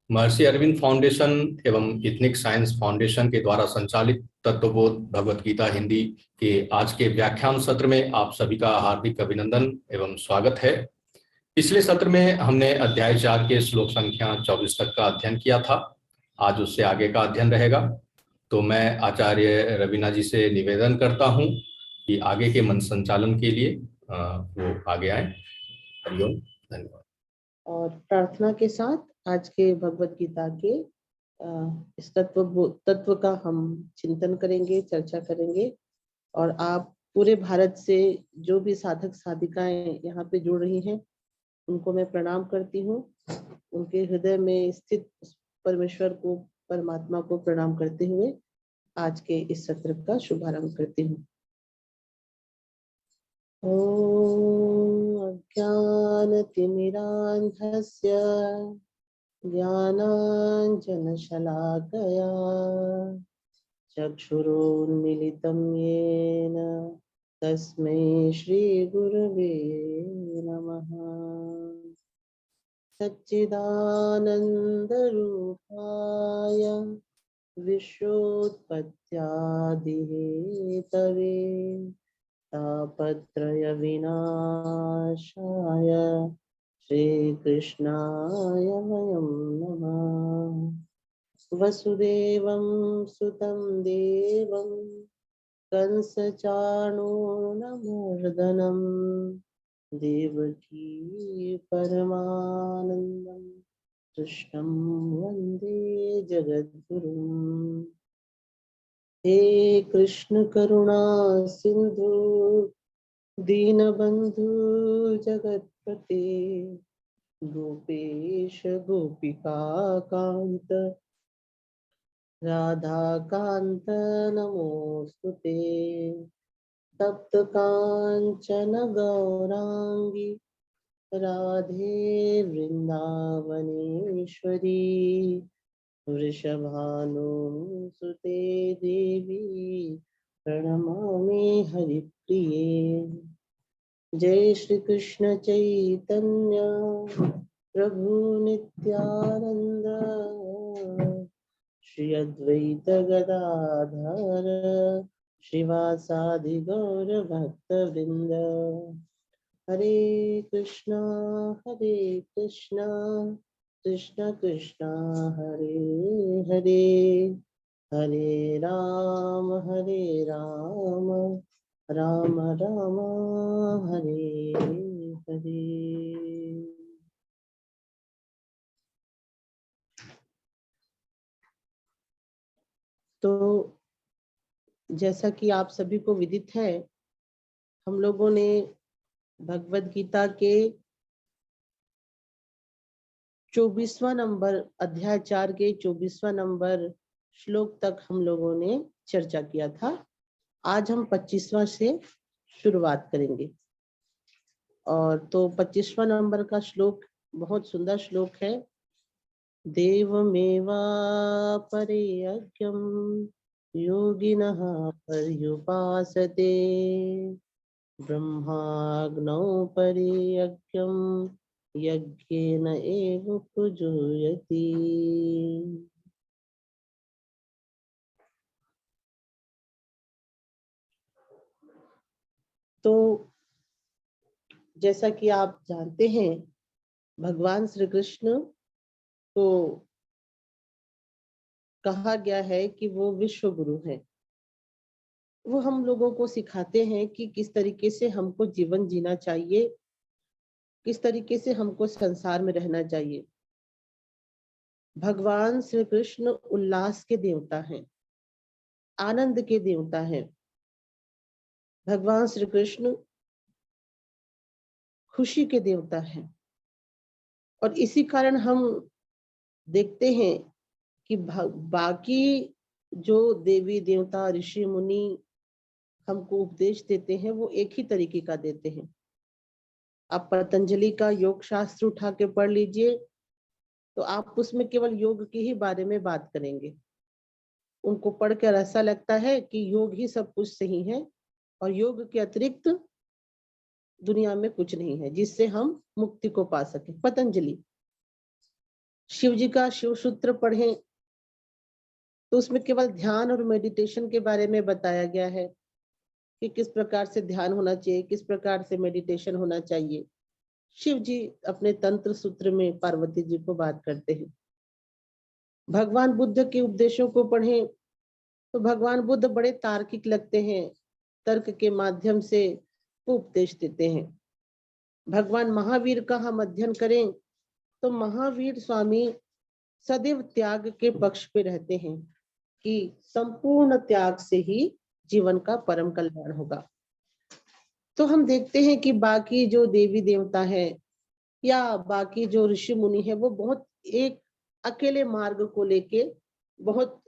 महर्षि Arvind foundation एवं ethnic science foundation के द्वारा संचालित तत्वबोध भगवत गीता हिंदी के आज के व्याख्यान सत्र में आप सभी का हार्दिक अभिनंदन एवं स्वागत है। पिछले सत्र में हमने अध्याय 4 के श्लोक संख्या 24 तक का अध्ययन किया था। आज उससे आगे का अध्ययन रहेगा। तो मैं आचार्य रवीना जी से निवेदन करता हूं कि आगे के मंच संचालन के लिए वो आगे आए। हरिओम, धन्यवाद। और प्रार्थना के साथ आज के भगवत गीता के इस तत्व का हम चिंतन करेंगे, चर्चा करेंगे। और आप पूरे भारत से जो भी साधक साधिकाएं यहाँ पे जुड़ रही हैं, उनको मैं प्रणाम करती हूँ। उनके हृदय में स्थित परमेश्वर को, परमात्मा को प्रणाम करते हुए आज के इस सत्र का शुभारंभ करती हूँ। ओम अज्ञानतिमिरान्धस्य ज्ञानाञ्जनशलाकया चक्षुरुन्मीलितं येन तस्मै श्रीगुरवे नमः। सच्चिदानन्दरूपाय विश्वोत्पत्त्यादिहेतवे तापत्रय विनाशाय श्रीकृष्णाय वयं नमः। वसुदेवं सुतं देवं कंसचाणूरमर्दनं देवकी परमानन्दं कृष्णं वन्दे जगद्गुरुम्। हे कृष्ण करुणा सिंधु दीनबंधु जगत्पते गोपेश गोपिका कांत राधा कांत नमोस्तुते। तप्त कांचन गौरांगी राधे वृंदावनेश्वरी वृषभानुसुते देवी प्रणमामि हरिप्रिये। जय श्री कृष्ण चैतन्य प्रभु नित्यानंद श्री अद्वैत गदाधर श्रीवासादि गौर भक्त वृंद। हरे कृष्णा कृष्ण कृष्ण हरे हरे, हरे राम राम राम हरे हरे। तो जैसा कि आप सभी को विदित है, हम लोगों ने भगवद गीता के 24वां नंबर अध्याय 4 के 24वां नंबर श्लोक तक हम लोगों ने चर्चा किया था। आज हम 25वां से शुरुआत करेंगे। और तो 25वां नंबर का श्लोक बहुत सुंदर श्लोक है। देवमेवा परे यज्ञं योगिनः पर्युपासते ब्रह्माग्नौ परे यज्ञं यज्ञेन एव प्रजुयति। तो जैसा कि आप जानते हैं, भगवान श्री कृष्ण को कहा गया है कि वो विश्व गुरु हैं। वो हम लोगों को सिखाते हैं कि किस तरीके से हमको जीवन जीना चाहिए, किस तरीके से हमको संसार में रहना चाहिए। भगवान श्री कृष्ण उल्लास के देवता हैं, आनंद के देवता हैं। भगवान श्री कृष्ण खुशी के देवता हैं। और इसी कारण हम देखते हैं कि बाकी जो देवी देवता ऋषि मुनि हमको उपदेश देते हैं, वो एक ही तरीके का देते हैं। आप पतंजलि का योग शास्त्र उठा के पढ़ लीजिए, तो आप उसमें केवल योग के ही बारे में बात करेंगे। उनको पढ़कर ऐसा लगता है कि योग ही सब कुछ सही है और योग के अतिरिक्त दुनिया में कुछ नहीं है जिससे हम मुक्ति को पा सके। पतंजलि शिव जी का शिव सूत्र पढ़ें तो उसमें केवल ध्यान और मेडिटेशन के बारे में बताया गया है कि किस प्रकार से ध्यान होना चाहिए, किस प्रकार से मेडिटेशन होना चाहिए। शिव जी अपने तंत्र सूत्र में पार्वती जी को बात करते हैं। भगवान बुद्ध के उपदेशों को पढ़ें तो भगवान बुद्ध बड़े तार्किक लगते हैं, तर्क के माध्यम से वो उपदेश देते हैं। भगवान महावीर का हम अध्ययन करें तो महावीर स्वामी सदैव त्याग के पक्ष पे रहते हैं कि संपूर्ण त्याग से ही जीवन का परम कल्याण होगा। तो हम देखते हैं कि बाकी जो देवी देवता है या बाकी जो ऋषि मुनि है वो बहुत एक अकेले मार्ग को लेके बहुत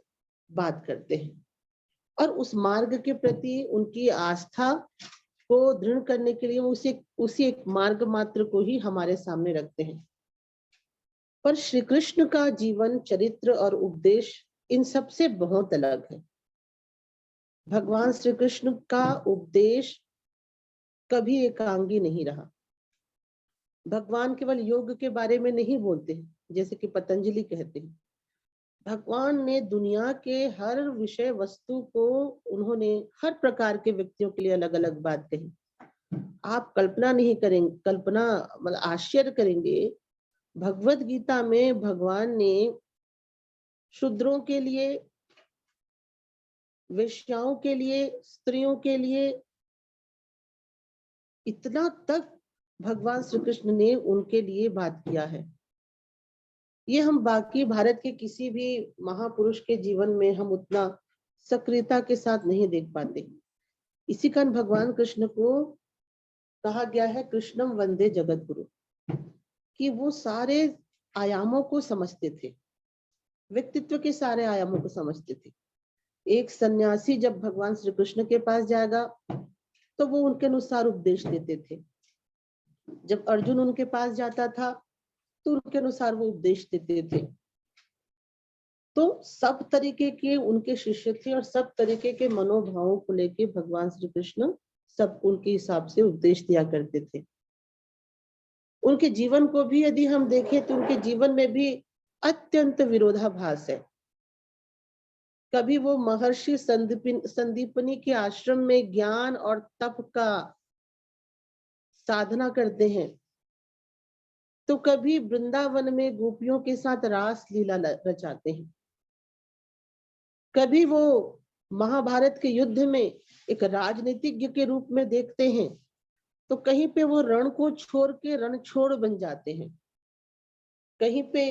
बात करते हैं और उस मार्ग के प्रति उनकी आस्था को दृढ़ करने के लिए उसी एक मार्ग मात्र को ही हमारे सामने रखते हैं। पर श्री कृष्ण का जीवन, चरित्र और उपदेश इन सब से बहुत अलग है। भगवान श्री कृष्ण का उपदेश कभी एकांगी नहीं रहा। भगवान केवल योग के बारे में नहीं बोलते हैं, जैसे कि पतंजलि कहते हैं। भगवान ने दुनिया के हर विषय वस्तु को उन्होंने हर प्रकार के व्यक्तियों के लिए अलग अलग बात कही। आप कल्पना नहीं करेंगे, कल्पना मतलब आश्चर्य करेंगे, भगवत गीता में भगवान ने शूद्रों के लिए, वेश्याओं के लिए, स्त्रियों के लिए इतना तक भगवान श्री कृष्ण ने उनके लिए बात किया है। ये हम बाकी भारत के किसी भी महापुरुष के जीवन में हम उतना सक्रियता के साथ नहीं देख पाते। इसी कारण भगवान कृष्ण को कहा गया है कृष्णम वंदे जगत गुरु, कि वो सारे आयामों को समझते थे, व्यक्तित्व के सारे आयामों को समझते थे। एक सन्यासी जब भगवान श्री कृष्ण के पास जाएगा तो वो उनके अनुसार उपदेश देते थे। जब अर्जुन उनके पास जाता था तो उनके अनुसार वो उपदेश देते थे। तो सब तरीके के उनके शिष्य थे और सब तरीके के मनोभावों को लेके भगवान श्री कृष्ण सब उनके हिसाब से उपदेश दिया करते थे। उनके जीवन को भी यदि हम देखें तो उनके जीवन में भी अत्यंत विरोधाभास है। कभी वो महर्षि संदीपनी के आश्रम में ज्ञान और तप का साधना करते हैं, तो कभी वृंदावन में गोपियों के साथ रास लीला रचाते हैं। कभी वो महाभारत के युद्ध में एक राजनीतिज्ञ के रूप में देखते हैं, तो कहीं पे वो रण को छोड़ के रणछोड़ बन जाते हैं। कहीं पे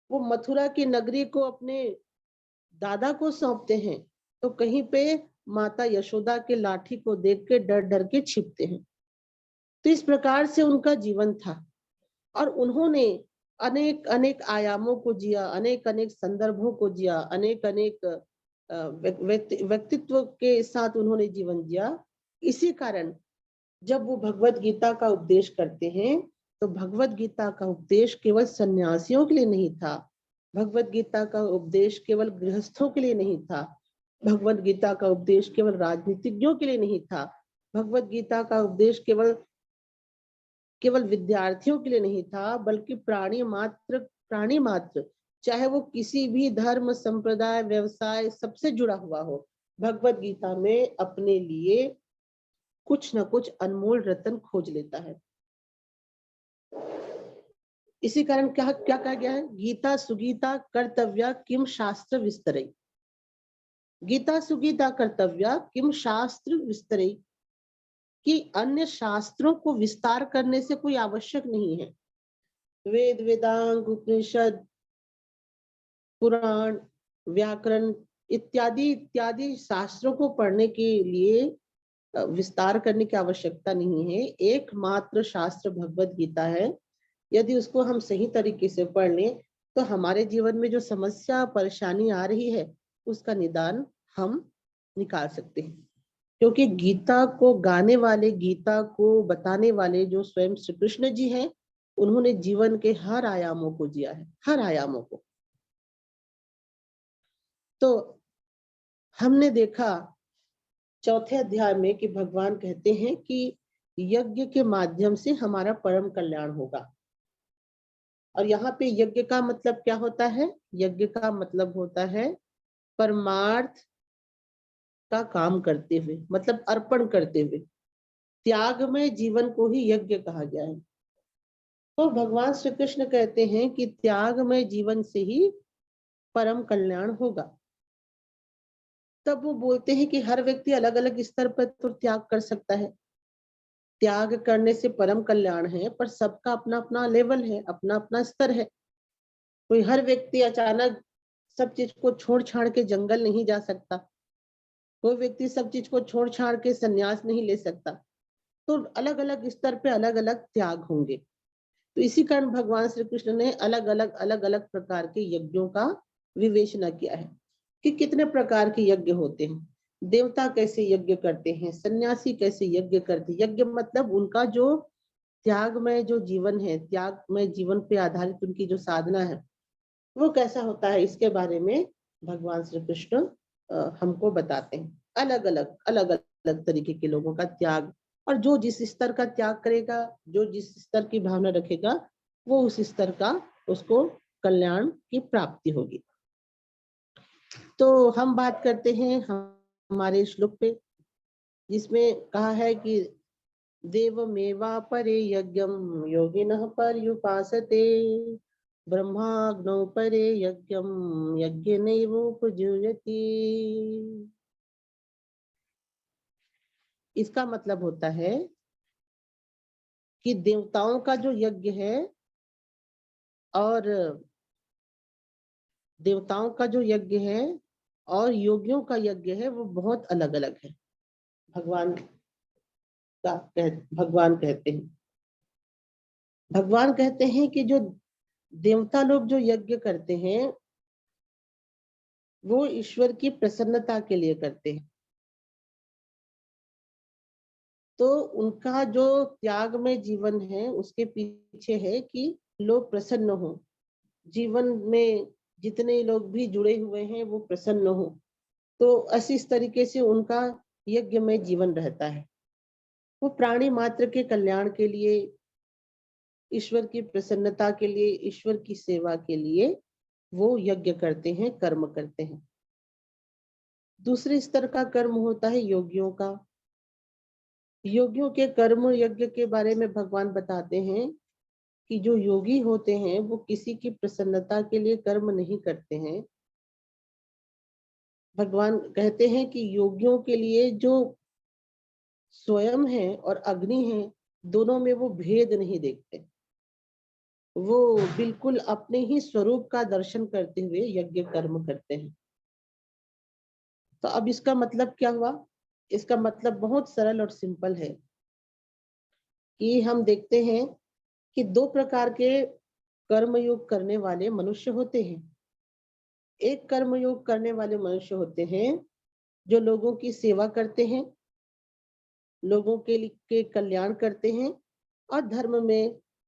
वो मथुरा की नगरी को अपने दादा को सौंपते हैं, तो कहीं पे माता यशोदा के लाठी को देख के डर डर के छिपते हैं। तो इस प्रकार से उनका जीवन था और उन्होंने अनेक अनेक आयामों को जिया, अनेक अनेक संदर्भों को जिया, अनेक अनेक व्यक्तित्व के साथ उन्होंने जीवन जिया। इसी कारण जब वो भगवत गीता का उपदेश करते हैं तो भगवत गीता का उपदेश केवल सन्यासियों के लिए नहीं था, भगवत गीता का उपदेश केवल गृहस्थों के लिए नहीं था, भगवत गीता का उपदेश केवल राजनीतिज्ञों के लिए नहीं था, भगवत गीता का उपदेश केवल विद्यार्थियों के लिए नहीं था, बल्कि प्राणी मात्र चाहे वो किसी भी धर्म, संप्रदाय, व्यवसाय सबसे जुड़ा हुआ हो, भगवत गीता में अपने लिए कुछ न कुछ अनमोल रत्न खोज लेता है। इसी कारण क्या क्या कहा गया है, गीता सुगीता कर्तव्या किम शास्त्र विस्तरई। गीता सुगीता कर्तव्या किम शास्त्र विस्तरई, कि अन्य शास्त्रों को विस्तार करने से कोई आवश्यक नहीं है। वेद, वेदांग, उपनिषद, पुराण, व्याकरण इत्यादि इत्यादि शास्त्रों को पढ़ने के लिए विस्तार करने की आवश्यकता नहीं है। एकमात्र शास्त्र भगवत गीता है। यदि उसको हम सही तरीके से पढ़ लें तो हमारे जीवन में जो समस्या परेशानी आ रही है उसका निदान हम निकाल सकते हैं, क्योंकि गीता को गाने वाले, गीता को बताने वाले जो स्वयं श्री कृष्ण जी हैं, उन्होंने जीवन के हर आयामों को जिया है, हर आयामों को। तो हमने देखा चौथे अध्याय में कि भगवान कहते हैं कि यज्ञ के माध्यम से हमारा परम कल्याण होगा। और यहाँ पे यज्ञ का मतलब क्या होता है? यज्ञ का मतलब होता है परमार्थ का काम करते हुए, मतलब अर्पण करते हुए। त्याग में जीवन को ही यज्ञ कहा गया है। तो भगवान श्री कृष्ण कहते हैं कि त्याग में जीवन से ही परम कल्याण होगा। तब वो बोलते हैं कि हर व्यक्ति अलग अलग स्तर पर तो त्याग कर सकता है, त्याग करने से परम कल्याण है, पर सबका अपना अपना लेवल है, अपना अपना स्तर है। कोई हर व्यक्ति अचानक सब चीज को छोड़ छाड़ के जंगल नहीं जा सकता, कोई व्यक्ति सब चीज को छोड़ छाड़ के संन्यास नहीं ले सकता। तो अलग अलग स्तर पे अलग अलग त्याग होंगे। तो इसी कारण भगवान श्री कृष्ण ने अलग अलग प्रकार के यज्ञों का विवेचना किया है कि कितने प्रकार के यज्ञ होते हैं। देवता कैसे यज्ञ करते हैं, सन्यासी कैसे यज्ञ करते हैं। यज्ञ मतलब उनका जो त्याग में जो जीवन है, त्याग में जीवन पे आधारित उनकी जो साधना है वो कैसा होता है, इसके बारे में भगवान श्री कृष्ण हमको बताते हैं। अलग अलग तरीके के लोगों का त्याग, और जो जिस स्तर का त्याग करेगा, जो जिस स्तर की भावना रखेगा, वो उस स्तर का उसको कल्याण की प्राप्ति होगी। तो हम बात करते हैं हमारे श्लोक पे, जिसमें कहा है कि देवमेवा परे यज्ञम योगिनः पर्युपासते, ब्रह्माग्नौ परे यज्ञम यज्ञेनैवोपजुह्यति। इसका मतलब होता है कि देवताओं का जो यज्ञ है और देवताओं का जो यज्ञ है और योगियों का यज्ञ है वो बहुत अलग अलग है। भगवान कहते हैं कि जो देवता लोग जो यज्ञ करते हैं वो ईश्वर की प्रसन्नता के लिए करते हैं। तो उनका जो त्याग में जीवन है उसके पीछे है कि लोग प्रसन्न हो, जीवन में जितने लोग भी जुड़े हुए हैं वो प्रसन्न हो। तो इस तरीके से उनका यज्ञ में जीवन रहता है। वो प्राणी मात्र के कल्याण के लिए, ईश्वर की प्रसन्नता के लिए, ईश्वर की सेवा के लिए वो यज्ञ करते हैं, कर्म करते हैं। दूसरे स्तर का कर्म होता है योगियों का। योगियों के कर्म यज्ञ के बारे में भगवान बताते हैं कि जो योगी होते हैं वो किसी की प्रसन्नता के लिए कर्म नहीं करते हैं। भगवान कहते हैं कि योगियों के लिए जो स्वयं है और अग्नि है, दोनों में वो भेद नहीं देखते। वो बिल्कुल अपने ही स्वरूप का दर्शन करते हुए यज्ञ कर्म करते हैं। तो अब इसका मतलब क्या हुआ? इसका मतलब बहुत सरल और सिंपल है कि हम देखते हैं कि दो प्रकार के कर्मयोग करने वाले मनुष्य होते हैं। एक कर्मयोग करने वाले मनुष्य होते हैं जो लोगों की सेवा करते हैं, लोगों के कल्याण करते हैं और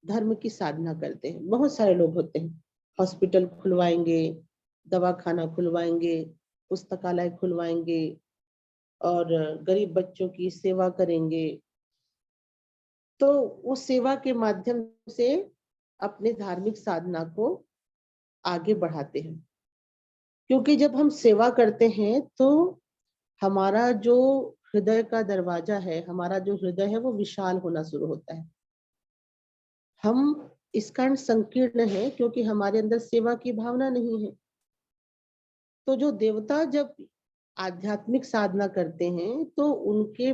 धर्म की साधना करते हैं। बहुत सारे लोग होते हैं, हॉस्पिटल खुलवाएंगे, दवाखाना खुलवाएंगे, पुस्तकालय खुलवाएंगे और गरीब बच्चों की सेवा करेंगे। तो उस सेवा के माध्यम से अपने धार्मिक साधना को आगे बढ़ाते हैं। क्योंकि जब हम सेवा करते हैं तो हमारा जो हृदय का दरवाजा है, हमारा जो हृदय है वो विशाल होना शुरू होता है। हम इस कारण संकीर्ण है क्योंकि हमारे अंदर सेवा की भावना नहीं है। तो जो देवता जब आध्यात्मिक साधना करते हैं तो उनके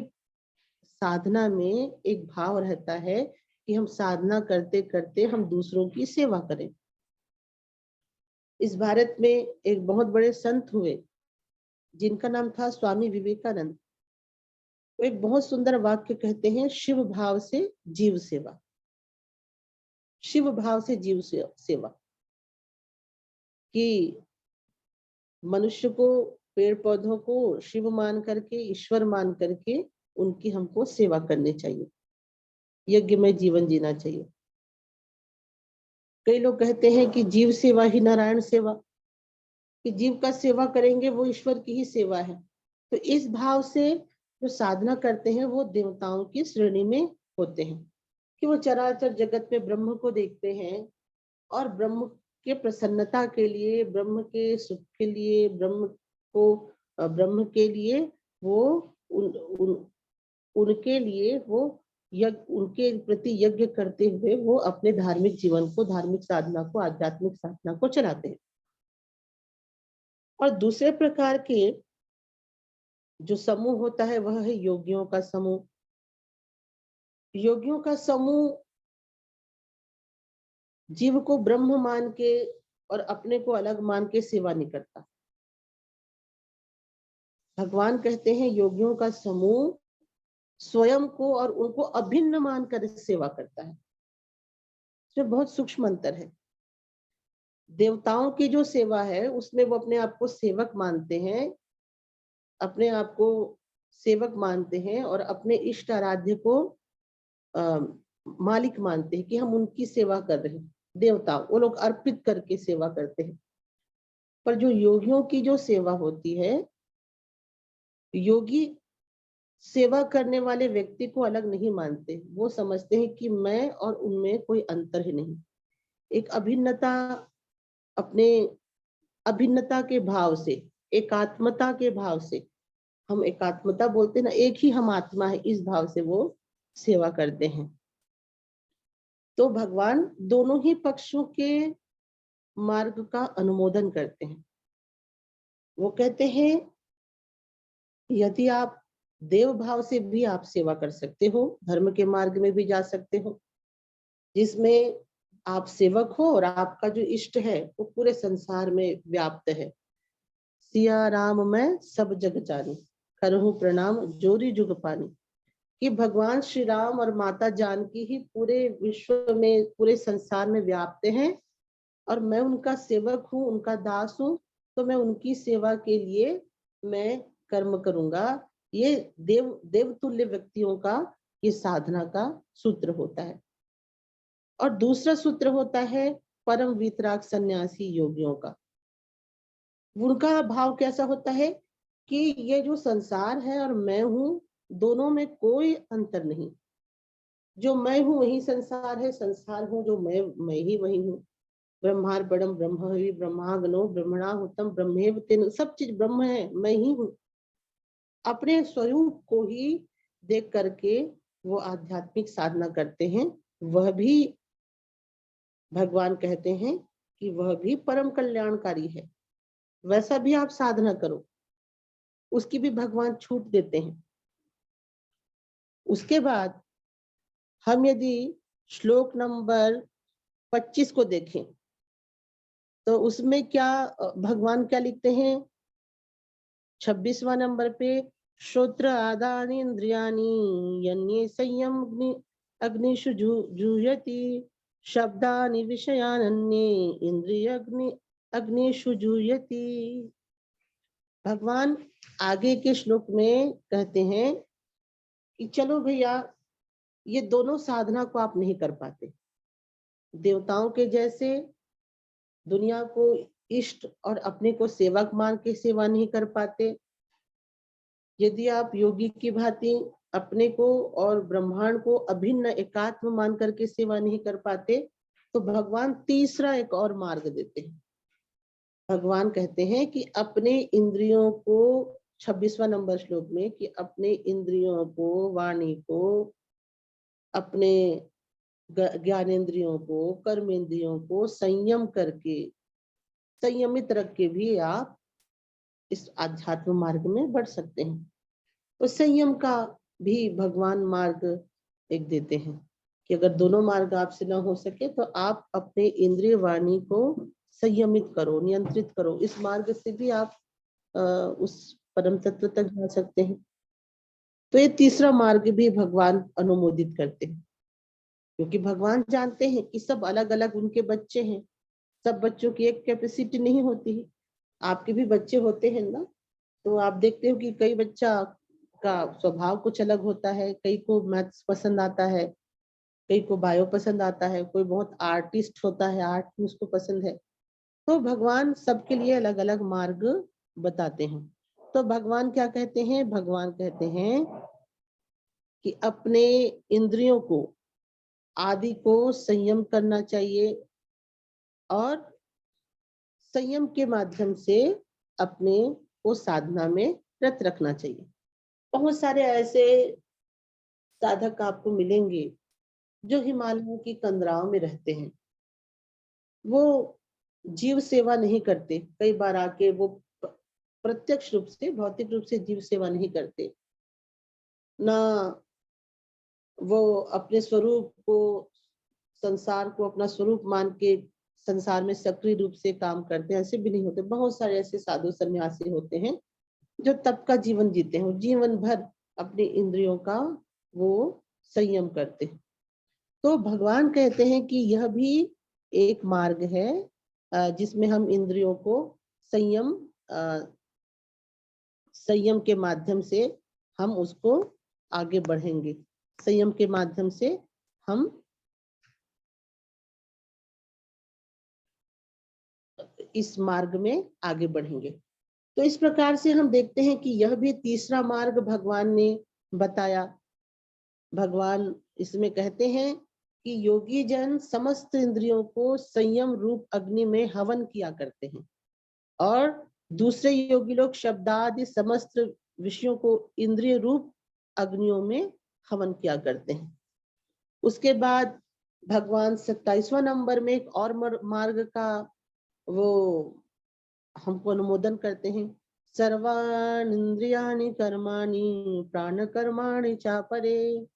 साधना में एक भाव रहता है कि हम साधना करते करते हम दूसरों की सेवा करें। इस भारत में एक बहुत बड़े संत हुए जिनका नाम था स्वामी विवेकानंद। वो एक बहुत सुंदर वाक्य कहते हैं, शिव भाव से जीव सेवा। शिव भाव से जीव सेवा, कि मनुष्य को, पेड़ पौधों को शिव मान करके, ईश्वर मान करके उनकी हमको सेवा करनी चाहिए, यज्ञ में जीवन जीना चाहिए। कई लोग कहते हैं कि जीव सेवा ही नारायण सेवा, कि जीव का सेवा करेंगे वो ईश्वर की ही सेवा है। तो इस भाव से जो साधना करते हैं वो देवताओं की श्रेणी में होते हैं, कि वो चराचर जगत में ब्रह्म को देखते हैं, और ब्रह्म के प्रसन्नता के लिए, ब्रह्म के सुख के लिए, ब्रह्म के लिए वो उनके लिए वो यज्ञ, उनके प्रति यज्ञ करते हुए वो अपने धार्मिक जीवन को, धार्मिक साधना को, आध्यात्मिक साधना को चलाते हैं। और दूसरे प्रकार के जो समूह होता है वह है योगियों का समूह। योगियों का समूह जीव को ब्रह्म मान के और अपने को अलग मान के सेवा नहीं करता। भगवान कहते हैं योगियों का समूह स्वयं को और उनको अभिन्न मानकर सेवा करता है। इसमें बहुत सूक्ष्म अंतर है। देवताओं की जो सेवा है उसमें वो अपने आप को सेवक मानते हैं, अपने आप को सेवक मानते हैं और अपने इष्ट आराध्य को मालिक मानते हैं कि हम उनकी सेवा कर रहे हैं। देवता वो लोग अर्पित करके सेवा करते हैं। पर जो योगियों की जो सेवा होती है, योगी सेवा करने वाले व्यक्ति को अलग नहीं मानते। वो समझते हैं कि मैं और उनमें कोई अंतर ही नहीं। एक अभिन्नता, अपने अभिन्नता के भाव से, एकात्मता के भाव से, हम एकात्मता बोलते हैं ना, एक ही हम आत्मा है, इस भाव से वो सेवा करते हैं। तो भगवान दोनों ही पक्षों के मार्ग का अनुमोदन करते हैं। वो कहते हैं यदि आप देव भाव से भी आप सेवा कर सकते हो, धर्म के मार्ग में भी जा सकते हो, जिसमें आप सेवक हो और आपका जो इष्ट है वो पूरे संसार में व्याप्त है। सिया राम मैं सब जग जानी, करहूं प्रणाम जोरी जुग पानी। कि भगवान श्री राम और माता जानकी ही पूरे विश्व में, पूरे संसार में व्याप्त हैं और मैं उनका सेवक हूँ, उनका दास हूँ, तो मैं उनकी सेवा के लिए मैं कर्म करूंगा। ये देवतुल्य व्यक्तियों का ये साधना का सूत्र होता है। और दूसरा सूत्र होता है परम वितराग सन्यासी योगियों का। उनका भाव कैसा होता है कि ये जो संसार है और मैं हूँ, दोनों में कोई अंतर नहीं। जो मैं हूँ वही संसार है, संसार हूँ जो मैं ही वही हूँ। ब्रह्मार्पणम ब्रह्मवि ब्रह्माग्नो ब्रह्मणाहुतम ब्रह्मेव तेन, सब चीज ब्रह्म है, मैं ही हूँ। अपने स्वरूप को ही देख करके वो आध्यात्मिक साधना करते हैं। वह भी भगवान कहते हैं कि वह भी परम कल्याणकारी है। वैसा भी आप साधना करो, उसकी भी भगवान छूट देते हैं। उसके बाद हम यदि श्लोक नंबर 25 को देखें तो उसमें क्या भगवान क्या लिखते हैं? 26वां नंबर पे, श्रोत्र आदानि इंद्रियाणि यन्ये संयम अग्निषु जुह्यति, शब्दानि विषयानन्ये इंद्रिय अग्निषु जुह्यति। भगवान आगे के श्लोक में कहते हैं कि चलो भैया, ये दोनों साधना को आप नहीं कर पाते। देवताओं के जैसे दुनिया को इष्ट और अपने को सेवक मान के सेवा नहीं कर पाते। यदि आप योगी की भांति अपने को और ब्रह्मांड को अभिन्न एकात्म मान करके सेवा नहीं कर पाते, तो भगवान तीसरा एक और मार्ग देते हैं। भगवान कहते हैं कि अपने इंद्रियों को, 26वां नंबर श्लोक में, कि अपने इंद्रियों को, वाणी को, अपने ज्ञानेंद्रियों को, कर्मेंद्रियों को संयम करके, संयमित रख के भी आप इस आध्यात्म मार्ग में बढ़ सकते हैं। तो संयम का भी भगवान मार्ग एक देते हैं कि अगर दोनों मार्ग आपसे ना हो सके तो आप अपने इंद्रिय वाणी को संयमित करो, नियंत्रित करो। इस मार्ग से भी आप उस परम तत्व तक जा सकते हैं। तो ये तीसरा मार्ग भी भगवान अनुमोदित करते हैं, क्योंकि भगवान जानते हैं कि सब अलग अलग उनके बच्चे हैं। सब बच्चों की एक कैपेसिटी नहीं होती है। आपके भी बच्चे होते हैं ना, तो आप देखते हो कि कई बच्चा का स्वभाव कुछ अलग होता है, कई को मैथ्स पसंद आता है, कई को बायो पसंद आता है, कोई बहुत आर्टिस्ट होता है, आर्ट उसको पसंद है। तो भगवान सबके लिए अलग अलग मार्ग बताते हैं। तो भगवान क्या कहते हैं? भगवान कहते हैं कि अपने इंद्रियों को, आदि को संयम करना चाहिए, और संयम के माध्यम से अपने को साधना में रत रखना चाहिए। बहुत सारे ऐसे साधक आपको मिलेंगे जो हिमालयों की कंदराओं में रहते हैं। वो जीव सेवा नहीं करते, कई बार आके वो प्रत्यक्ष रूप से, भौतिक रूप से जीव सेवा नहीं करते, ना वो अपने स्वरूप को, संसार को अपना स्वरूप मान के संसार में सक्रिय रूप से काम करते हैं, ऐसे भी नहीं होते। बहुत सारे ऐसे साधु सन्यासी होते हैं जो तप का जीवन जीते हैं, जीवन भर अपने इंद्रियों का वो संयम करते हैं। तो भगवान कहते हैं कि यह भी एक मार्ग है जिसमें हम इंद्रियों को संयम के माध्यम से हम उसको आगे बढ़ेंगे। संयम के माध्यम से हम इस मार्ग में आगे बढ़ेंगे। तो इस प्रकार से हम देखते हैं कि यह भी तीसरा मार्ग भगवान ने बताया। भगवान इसमें कहते हैं कि योगी जन समस्त इंद्रियों को संयम रूप अग्नि में हवन किया करते हैं, और दूसरे योगी लोग शब्दादि समस्त विषयों को इंद्रिय रूप अग्नियों में हवन किया करते हैं। उसके बाद भगवान 27वां नंबर में एक और मार्ग का वो हमको अनुमोदन करते हैं। सर्वान् इंद्रियाणि कर्माणि प्राण कर्माणि चापरे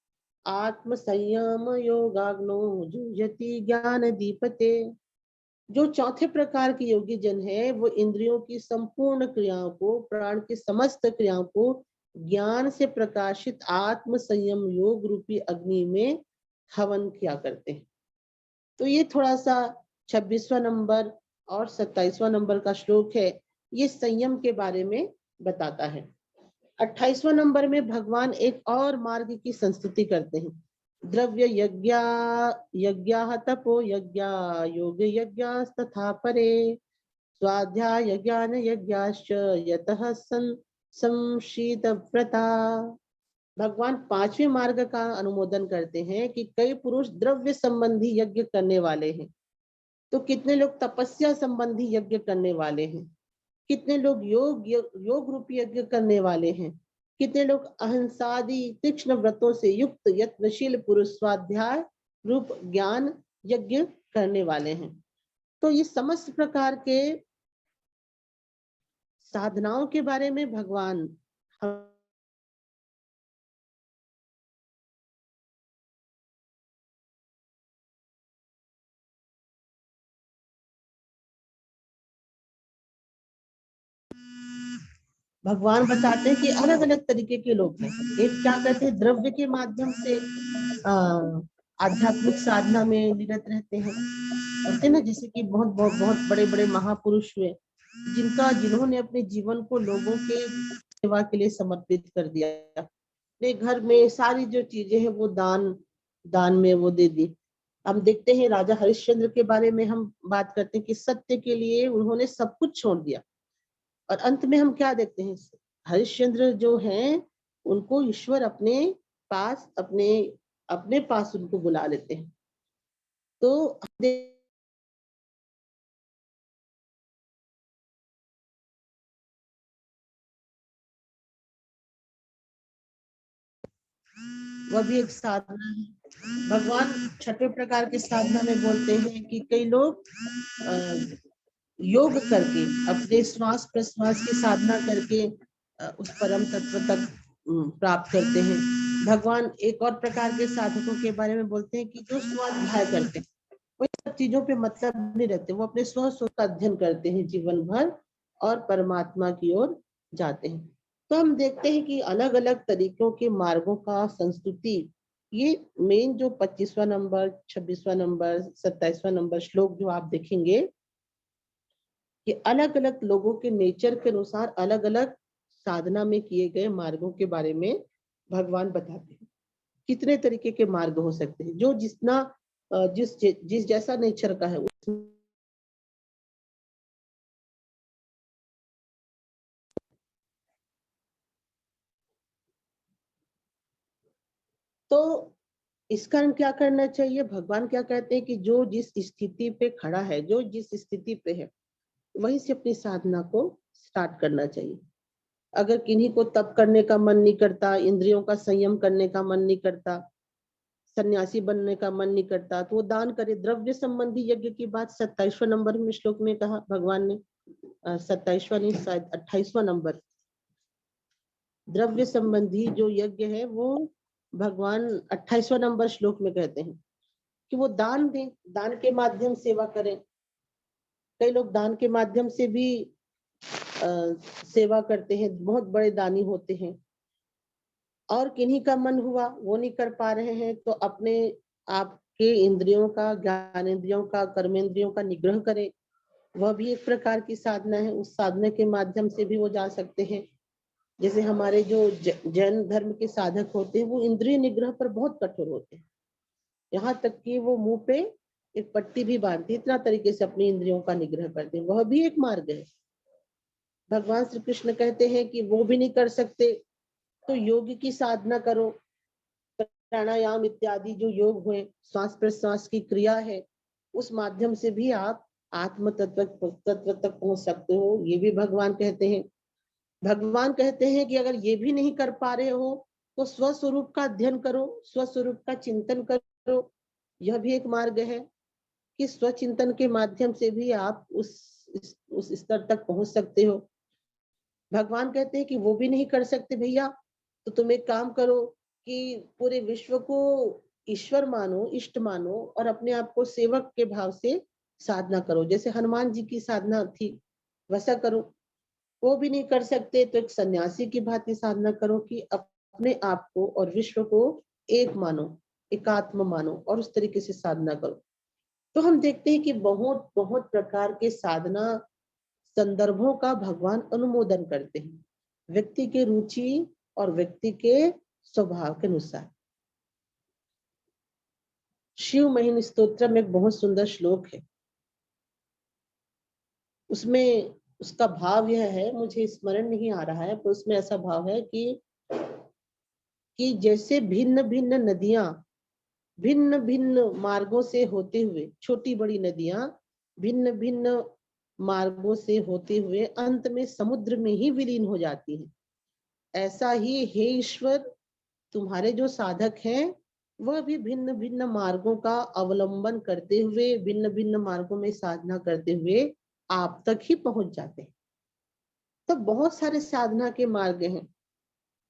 आत्म संयम योगाग्नो जुह्यति ज्ञान दीपते। जो चौथे प्रकार के योगी जन है वो इंद्रियों की संपूर्ण क्रियाओं को, प्राण की समस्त क्रियाओं को ज्ञान से प्रकाशित आत्म संयम योग रूपी अग्नि में हवन किया करते हैं। तो ये थोड़ा सा 26वां नंबर और 27वां नंबर का श्लोक है, ये संयम के बारे में बताता है। 28वां नंबर में भगवान एक और मार्ग की संस्तुति करते हैं। द्रव्य यज्ञा तपो यज्ञा योग यज्ञास्तथा परे स्वाध्याय ज्ञान यज्ञाश्च यतः संशीत व्रता। भगवान 5वें मार्ग का अनुमोदन करते हैं कि कई पुरुष द्रव्य संबंधी यज्ञ करने वाले हैं, तो कितने लोग तपस्या संबंधी यज्ञ करने वाले हैं, कितने लोग योग रूपी यज्ञ करने वाले हैं, कितने लोग अहिंसादि तीक्ष्ण व्रतों से युक्त यत्नशील पुरुष स्वाध्याय रूप ज्ञान यज्ञ करने वाले हैं। तो ये समस्त प्रकार के साधनाओं के बारे में भगवान बताते हैं कि अलग अलग तरीके के लोग हैं। एक क्या कहते हैं, द्रव्य के माध्यम से आध्यात्मिक साधना में निरत रहते हैं, कहते ना, जैसे कि बहुत बहुत बहुत बड़े बड़े महापुरुष हुए जिन्होंने अपने जीवन को लोगों के सेवा के लिए समर्पित कर दिया, अपने घर में सारी जो चीजें हैं वो दान में वो दे दी। हम देखते हैं राजा हरिश्चंद्र के बारे में हम बात करते हैं कि सत्य के लिए उन्होंने सब कुछ छोड़ दिया, और अंत में हम क्या देखते हैं, हरिश्चंद्र जो हैं उनको ईश्वर अपने पास उनको बुला लेते हैं। तो वह भी एक साधना है। भगवान 6वें प्रकार के साधना में बोलते हैं कि कई लोग योग करके अपने श्वास प्रश्वास की साधना करके उस परम तत्व तक प्राप्त करते हैं। भगवान एक और प्रकार के साधकों के बारे में बोलते हैं कि जो स्वाध्याय करते हैं, वो सब चीजों पे मतलब नहीं रहते, वो अपने स्व का अध्ययन करते हैं जीवन भर और परमात्मा की ओर जाते हैं। तो हम देखते हैं कि अलग अलग तरीकों के मार्गों का संस्तुति, ये मेन जो 25वां नंबर, 26वां नंबर, 27वां नंबर श्लोक जो आप देखेंगे कि अलग अलग लोगों के नेचर के अनुसार अलग अलग साधना में किए गए मार्गों के बारे में भगवान बताते हैं। कितने तरीके के मार्ग हो सकते हैं, जो जिस जैसा नेचर का है तो इस कारण क्या करना चाहिए? भगवान क्या कहते हैं कि जो जिस स्थिति पे खड़ा है, जो जिस स्थिति पे है, वहीं से अपनी साधना को स्टार्ट करना चाहिए। अगर किन्हीं को तप करने का मन नहीं करता, इंद्रियों का संयम करने का मन नहीं करता, सन्यासी बनने का मन नहीं करता, तो वो दान करे। द्रव्य संबंधी यज्ञ की बात 27वें नंबर में श्लोक में कहा भगवान ने, 27वां नहीं शायद 28वां नंबर। द्रव्य संबंधी जो यज्ञ है वो भगवान 28वां नंबर श्लोक में कहते हैं कि वो दान दें, दान के माध्यम सेवा करें। कई लोग दान के माध्यम से भी सेवा करते हैं, बहुत बड़े दानी होते हैं। और किन्हीं का मन हुआ वो नहीं कर पा रहे हैं, तो अपने आपके इंद्रियों का, ज्ञानेंद्रियों का, कर्मेंद्रियों का निग्रह करें। वह भी एक प्रकार की साधना है। उस साधना के माध्यम से भी वो जा सकते हैं। जैसे हमारे जो जैन धर्म के साधक होते हैं, वो इंद्रिय निग्रह पर बहुत कठोर होते हैं। यहाँ तक कि वो मुंह पे एक पट्टी भी बांधते, इतना तरीके से अपनी इंद्रियों का निग्रह करते हैं। वह भी एक मार्ग है। भगवान श्री कृष्ण कहते हैं कि वो भी नहीं कर सकते तो योग की साधना करो। प्राणायाम इत्यादि जो योग हुए, श्वास प्रश्वास की क्रिया है, उस माध्यम से भी आप आत्म तत्व तक पहुंच सकते हो। ये भी भगवान कहते हैं। भगवान कहते हैं कि अगर ये भी नहीं कर पा रहे हो तो स्वस्वरूप का अध्ययन करो, स्वस्वरूप का चिंतन करो। यह भी एक मार्ग है कि स्वचिंतन के माध्यम से भी आप उस स्तर तक पहुंच सकते हो। भगवान कहते हैं कि वो भी नहीं कर सकते भैया, तो तुम एक काम करो कि पूरे विश्व को ईश्वर मानो, इष्ट मानो और अपने आप को सेवक के भाव से साधना करो। जैसे हनुमान जी की साधना थी, वैसा करो। वो भी नहीं कर सकते तो एक सन्यासी की भांति साधना करो कि अपने आप को और विश्व को एक मानो, एकात्म मानो और उस तरीके से साधना करो। तो हम देखते हैं कि बहुत बहुत प्रकार के साधना संदर्भों का भगवान अनुमोदन करते हैं, व्यक्ति के रुचि और व्यक्ति के स्वभाव के अनुसार। शिव महिम स्तोत्र में एक बहुत सुंदर श्लोक है। उसमें उसका भाव यह है, मुझे स्मरण नहीं आ रहा है, पर उसमें ऐसा भाव है कि जैसे भिन्न भिन्न नदियां भिन्न भिन्न मार्गों से होते हुए, छोटी बड़ी नदियां भिन्न भिन्न मार्गों से होते हुए अंत में समुद्र में ही विलीन हो जाती हैं, ऐसा ही हे ईश्वर तुम्हारे जो साधक हैं वह भी भिन्न भिन्न मार्गों का अवलंबन करते हुए, भिन्न भिन्न मार्गों में साधना करते हुए आप तक ही पहुंच जाते हैं। तो बहुत सारे साधना के मार्ग हैं,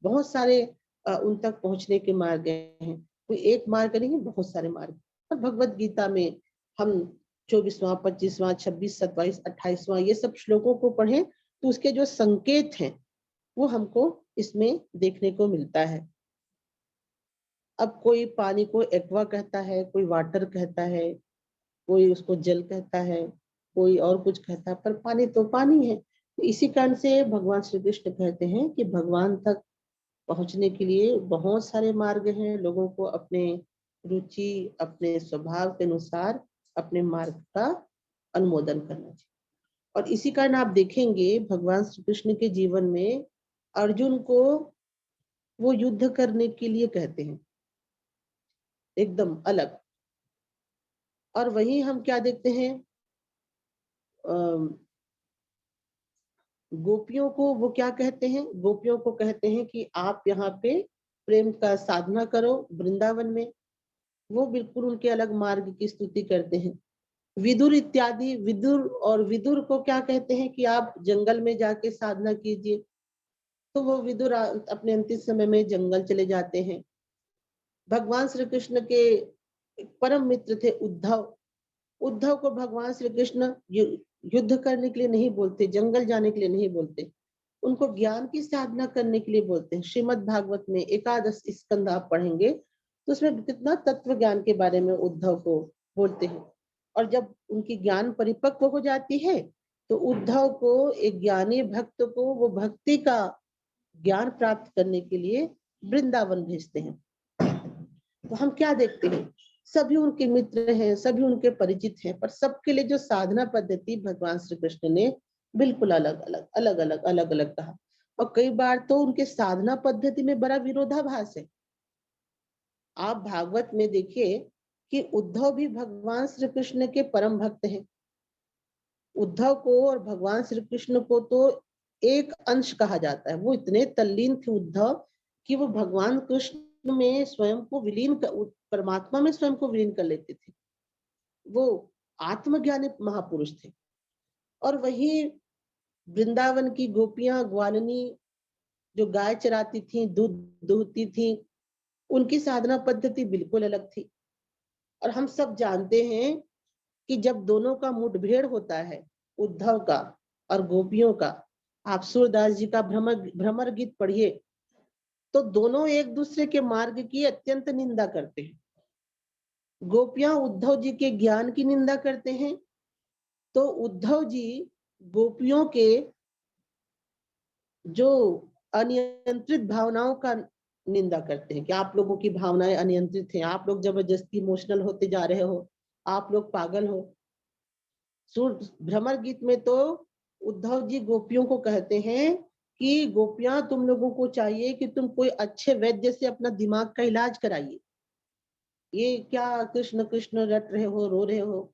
बहुत सारे उन तक पहुंचने के मार्ग हैं। कोई एक मार्ग नहीं है, बहुत सारे मार्ग। और भगवत गीता में हम 24वां, 25वां, 26, 27, 28वां ये सब श्लोकों को पढ़ें तो उसके जो संकेत हैं वो हमको इसमें देखने को मिलता है। अब कोई पानी को एक्वा कहता है, कोई वाटर कहता है, कोई उसको जल कहता है, कोई और कुछ कहता है, पर पानी तो पानी है। तो इसी कारण से भगवान श्री कृष्ण कहते हैं कि भगवान तक पहुंचने के लिए बहुत सारे मार्ग हैं। लोगों को अपने रुचि, अपने स्वभाव के अनुसार अपने मार्ग का अनुमोदन करना चाहिए। और इसी कारण आप देखेंगे भगवान श्री कृष्ण के जीवन में अर्जुन को वो युद्ध करने के लिए कहते हैं, एकदम अलग। और वहीं हम क्या देखते हैं, गोपियों को वो क्या कहते हैं, गोपियों को कहते हैं कि आप यहाँ पे प्रेम का साधना करो वृंदावन में। वो बिल्कुल उनके अलग मार्ग की स्तुति करते हैं। विदुर इत्यादि, विदुर को क्या कहते हैं कि आप जंगल में जाके साधना कीजिए। तो वो विदुर अपने अंतिम समय में जंगल चले जाते हैं। भगवान श्री कृष्ण के परम मित्र थे उद्धव। उद्धव को भगवान श्री कृष्ण युद्ध करने के लिए नहीं बोलते, जंगल जाने के लिए नहीं बोलते, उनको ज्ञान की साधना करने के लिए बोलते हैं। श्रीमद् भागवत में 11 स्कंद आप पढ़ेंगे तो उसमें कितना तत्व ज्ञान के बारे में उद्धव को बोलते हैं। और जब उनकी ज्ञान परिपक्व हो जाती है तो उद्धव को, एक ज्ञानी भक्त को, वो भक्ति का ज्ञान प्राप्त करने के लिए वृंदावन भेजते हैं। तो हम क्या देखते हैं, सभी उनके मित्र हैं, सभी उनके परिचित हैं, पर सबके लिए जो साधना पद्धति भगवान श्री कृष्ण ने बिल्कुल अलग अलग कहा। और कई बार तो उनके साधना पद्धति में बड़ा विरोधाभास है। आप भागवत में देखिए कि उद्धव भी भगवान श्री कृष्ण के परम भक्त हैं। उद्धव को और भगवान श्री कृष्ण को तो एक अंश कहा जाता है। वो इतने तल्लीन थे उद्धव कि वो भगवान कृष्ण में स्वयं को परमात्मा में स्वयं को विलीन कर लेते थे। वो आत्मज्ञानी महापुरुष थे। और वही वृंदावन की गोपियां ग्वालिनी जो गाय चराती थी, दूध दूहती थी, उनकी साधना पद्धति बिल्कुल अलग थी। और हम सब जानते हैं कि जब दोनों का मुठभेड़ होता है, उद्धव का और गोपियों का, आप सूरदास जी का भ्रमर गीत पढ़िए तो दोनों एक दूसरे के मार्ग की अत्यंत निंदा करते हैं। गोपियां उद्धव जी के ज्ञान की निंदा करते हैं, तो उद्धव जी गोपियों के जो अनियंत्रित भावनाओं का निंदा करते हैं कि आप लोगों की भावनाएं अनियंत्रित हैं, आप लोग जबरदस्ती इमोशनल होते जा रहे हो, आप लोग पागल हो। भ्रमर गीत में तो उद्धव जी गोपियों को कहते हैं कि गोपियां तुम लोगों को चाहिए कि तुम कोई अच्छे वैद्य से अपना दिमाग का इलाज कराइए। ये क्या कृष्ण कृष्ण रट रहे हो, रो रहे हो।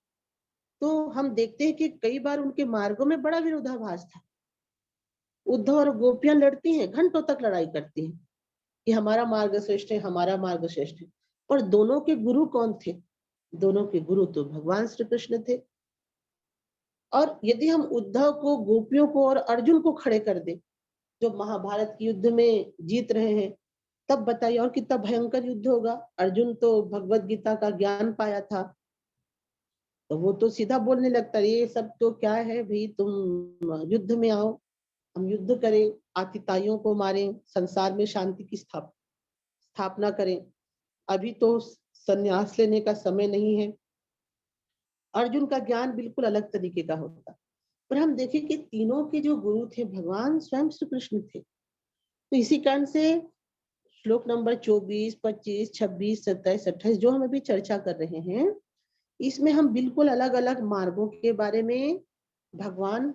तो हम देखते हैं कि कई बार उनके मार्गों में बड़ा विरोधाभास था। उद्धव और गोपियां लड़ती हैं, घंटों तक लड़ाई करती हैं कि हमारा मार्ग श्रेष्ठ है, हमारा मार्ग श्रेष्ठ है। पर दोनों के गुरु कौन थे? दोनों के गुरु तो भगवान श्री कृष्ण थे। और यदि हम उद्धव को, गोपियों को और अर्जुन को खड़े कर दे जो महाभारत के युद्ध में जीत रहे हैं, तब बताइए और कितना भयंकर युद्ध होगा। अर्जुन तो भगवत गीता का ज्ञान पाया था, तो वो तो सीधा बोलने लगता है ये सब तो क्या है भाई, तुम युद्ध में आओ, हम युद्ध करें, आतिताइयों को मारें, संसार में शांति की स्थापना करें। अभी तो संन्यास लेने का समय नहीं है। अर्जुन का ज्ञान बिल्कुल अलग तरीके का होता। पर हम देखें कि तीनों के जो गुरु थे भगवान स्वयं श्री कृष्ण थे। तो इसी कारण से श्लोक नंबर 24, 25, 26, 27, 28 जो हम अभी चर्चा कर रहे हैं, इसमें हम बिल्कुल अलग अलग मार्गों के बारे में भगवान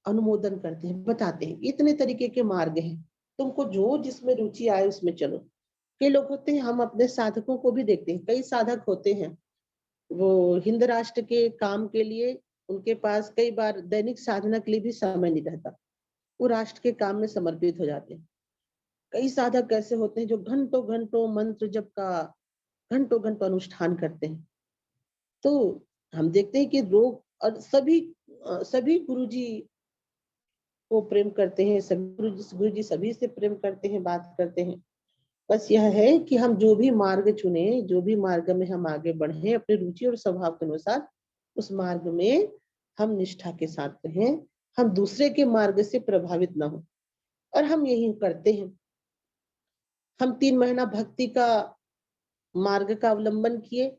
अनुमोदन करते हैं, बताते हैं इतने तरीके के मार्ग हैं, तुमको जो जिसमें रुचि आए उसमें चलो। कई लोग होते हैं, हम अपने साधकों को भी देखते हैं, कई साधक होते हैं वो हिंद राष्ट्र के काम के लिए उनके पास कई बार दैनिक साधना के लिए भी समय नहीं रहता, वो राष्ट्र के काम में समर्पित हो जाते हैं। कई साधक ऐसे होते हैं जो घंटों घंटों मंत्र जप का घंटों घंटों अनुष्ठान करते हैं। तो हम देखते हैं कि लोग और सभी गुरुजी को प्रेम करते हैं, सभी गुरुजी सभी से प्रेम करते हैं, बात करते हैं। बस यह है कि हम जो भी मार्ग चुने, जो भी मार्ग में हम आगे बढ़े अपनी रुचि और स्वभाव के अनुसार, उस मार्ग में हम निष्ठा के साथ रहें, हम दूसरे के मार्ग से प्रभावित ना हो। और हम यही करते हैं। हम 3 महीना भक्ति का मार्ग का अवलंबन किए,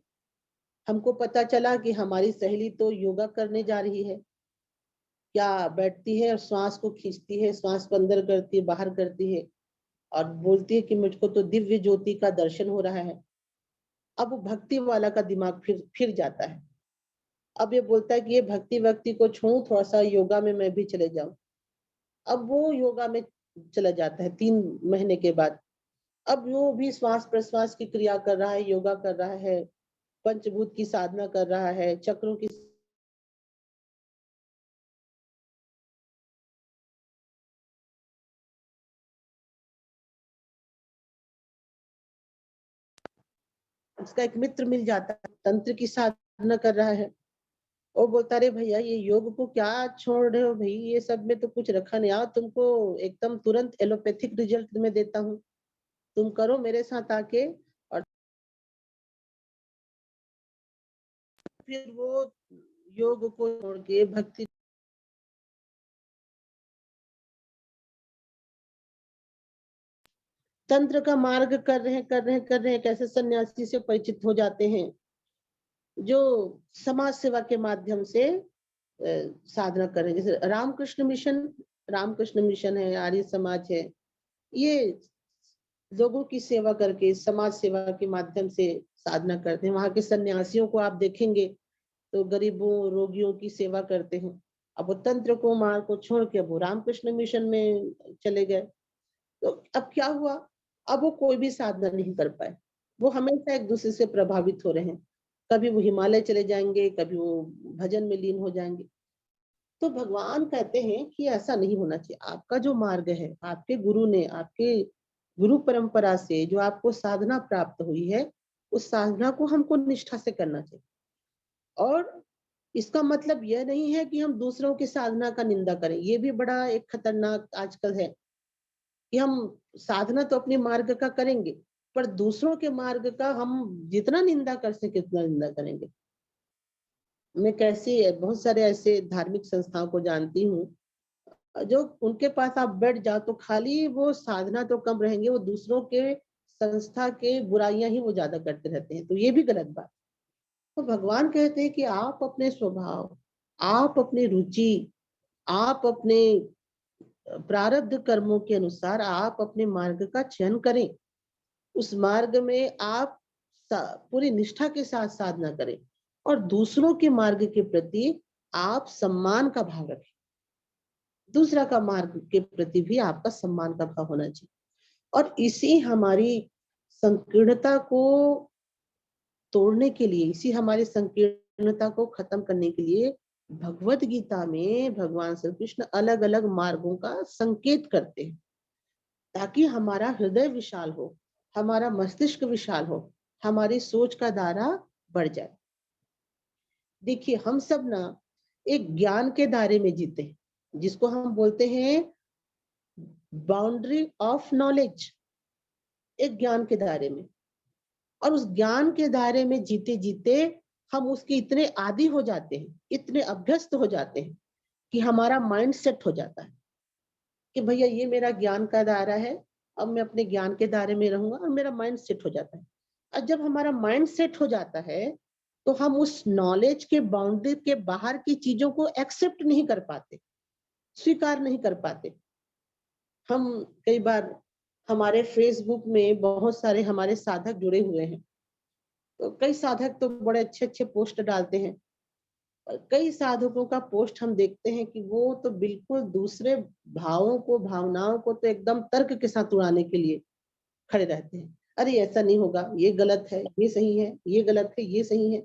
हमको पता चला कि हमारी सहेली तो योगा करने जा रही है, क्या बैठती है और श्वास को खींचती है, श्वास को अंदर करती है, बाहर करती है और बोलती है कि मुझको तो दिव्य ज्योति का दर्शन हो रहा है। अब वो भक्ति वाला का दिमाग फिर जाता है। अब ये बोलता है कि ये भक्ति व्यक्ति को छोड़ूं, थोड़ा सा योगा में मैं भी चले जाऊं। अब वो योगा में चला जाता है 3 महीने के बाद। अब वो भी श्वास प्रश्वास की क्रिया कर रहा है, योगा कर रहा है, पंचभूत की साधना कर रहा है, चक्रों की उसका एक मित्र मिल जाता है, तंत्र की साधना कर रहा है। और बोलता रे भैया ये योग को क्या छोड़ रहे हो भाई, ये सब में तो कुछ रखा नहीं, आओ तुमको एकदम तुरंत एलोपैथिक रिजल्ट में देता हूँ, तुम करो मेरे साथ आके। और फिर वो योग को छोड़ के भक्ति तंत्र का मार्ग कर रहे हैं एक ऐसे सन्यासी से परिचित हो जाते हैं जो समाज सेवा के माध्यम से साधना कर रहे हैं। जैसे रामकृष्ण मिशन है, आर्य समाज है, ये लोगों की सेवा करके समाज सेवा के माध्यम से साधना करते हैं। वहां के सन्यासियों को आप देखेंगे तो गरीबों रोगियों की सेवा करते हैं। अब वो तंत्र को मार्ग को छोड़ के वो रामकृष्ण मिशन में चले गए। तो अब क्या हुआ, अब वो कोई भी साधना नहीं कर पाए। वो हमेशा एक दूसरे से प्रभावित हो रहे हैं। कभी वो हिमालय चले जाएंगे, कभी वो भजन में लीन हो जाएंगे। तो भगवान कहते हैं कि ऐसा नहीं होना चाहिए। आपका जो मार्ग है, आपके गुरु ने, आपके गुरु परंपरा से जो आपको साधना प्राप्त हुई है, उस साधना को हमको निष्ठा से करना चाहिए। और इसका मतलब यह नहीं है कि हम दूसरों की साधना का निंदा करें। ये भी बड़ा एक खतरनाक आजकल है कि हम साधना तो अपने मार्ग का करेंगे, पर दूसरों के मार्ग का हम जितना निंदा कर सके उतना निंदा करेंगे। मैं कैसे बहुत सारे ऐसे धार्मिक संस्थाओं को जानती हूँ, जो उनके पास आप बैठ जाओ तो खाली वो साधना तो कम रहेंगे, वो दूसरों के संस्था के बुराइयां ही वो ज्यादा करते रहते हैं। तो ये भी गलत बात। तो भगवान कहते हैं कि आप अपने स्वभाव, आप अपनी रुचि, आप अपने प्रारब्ध कर्मों के अनुसार आप अपने मार्ग का चयन करें। उस मार्ग में आप पूरी निष्ठा के साथ साधना करें और दूसरों के मार्ग के प्रति आप सम्मान का भाव रखें। दूसरा का मार्ग के प्रति भी आपका सम्मान का भाव होना चाहिए। और इसी हमारी संकीर्णता को तोड़ने के लिए, इसी हमारी संकीर्णता को खत्म करने के लिए भगवत गीता में भगवान श्री कृष्ण अलग अलग मार्गों का संकेत करते हैं, ताकि हमारा हृदय विशाल हो, हमारा मस्तिष्क विशाल हो, हमारी सोच का दायरा बढ़ जाए। देखिए, हम सब ना एक ज्ञान के दायरे में जीते हैं, जिसको हम बोलते हैं बाउंड्री ऑफ नॉलेज, एक ज्ञान के दायरे में। और उस ज्ञान के दायरे में जीते जीते हम उसके इतने आदी हो जाते हैं, इतने अभ्यस्त हो जाते हैं कि हमारा माइंड सेट हो जाता है कि भैया ये मेरा ज्ञान का दायरा है, अब मैं अपने ज्ञान के दायरे में रहूंगा, और मेरा माइंड सेट हो जाता है। और जब हमारा माइंड सेट हो जाता है तो हम उस नॉलेज के बाउंड्री के बाहर की चीजों को एक्सेप्ट नहीं कर पाते, स्वीकार नहीं कर पाते। हम कई बार हमारे फेसबुक में बहुत सारे हमारे साधक जुड़े हुए हैं, तो कई साधक तो बड़े अच्छे अच्छे पोस्ट डालते हैं, और कई साधकों का पोस्ट हम देखते हैं कि वो तो बिल्कुल दूसरे भावों को, भावनाओं को तो एकदम तर्क के साथ उड़ाने के लिए खड़े रहते हैं। अरे ऐसा नहीं होगा, ये गलत है, ये सही है, ये गलत है, ये सही है।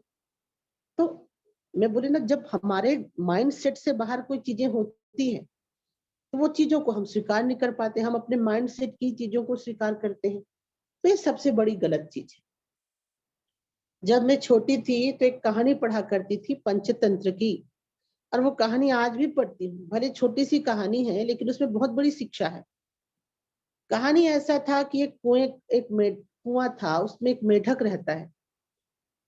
तो मैं बोली ना, जब हमारे माइंड सेट से बाहर कोई चीजें होती है तो वो चीजों को हम स्वीकार नहीं कर पाते, हम अपने माइंड सेट की चीजों को स्वीकार करते हैं। तो ये सबसे बड़ी गलत चीज है। जब मैं छोटी थी तो एक कहानी पढ़ा करती थी पंचतंत्र की, और वो कहानी आज भी पढ़ती हूँ। भले छोटी सी कहानी है लेकिन उसमें बहुत बड़ी शिक्षा है। कहानी ऐसा था कि कुआं था, उसमें एक मेढक रहता है।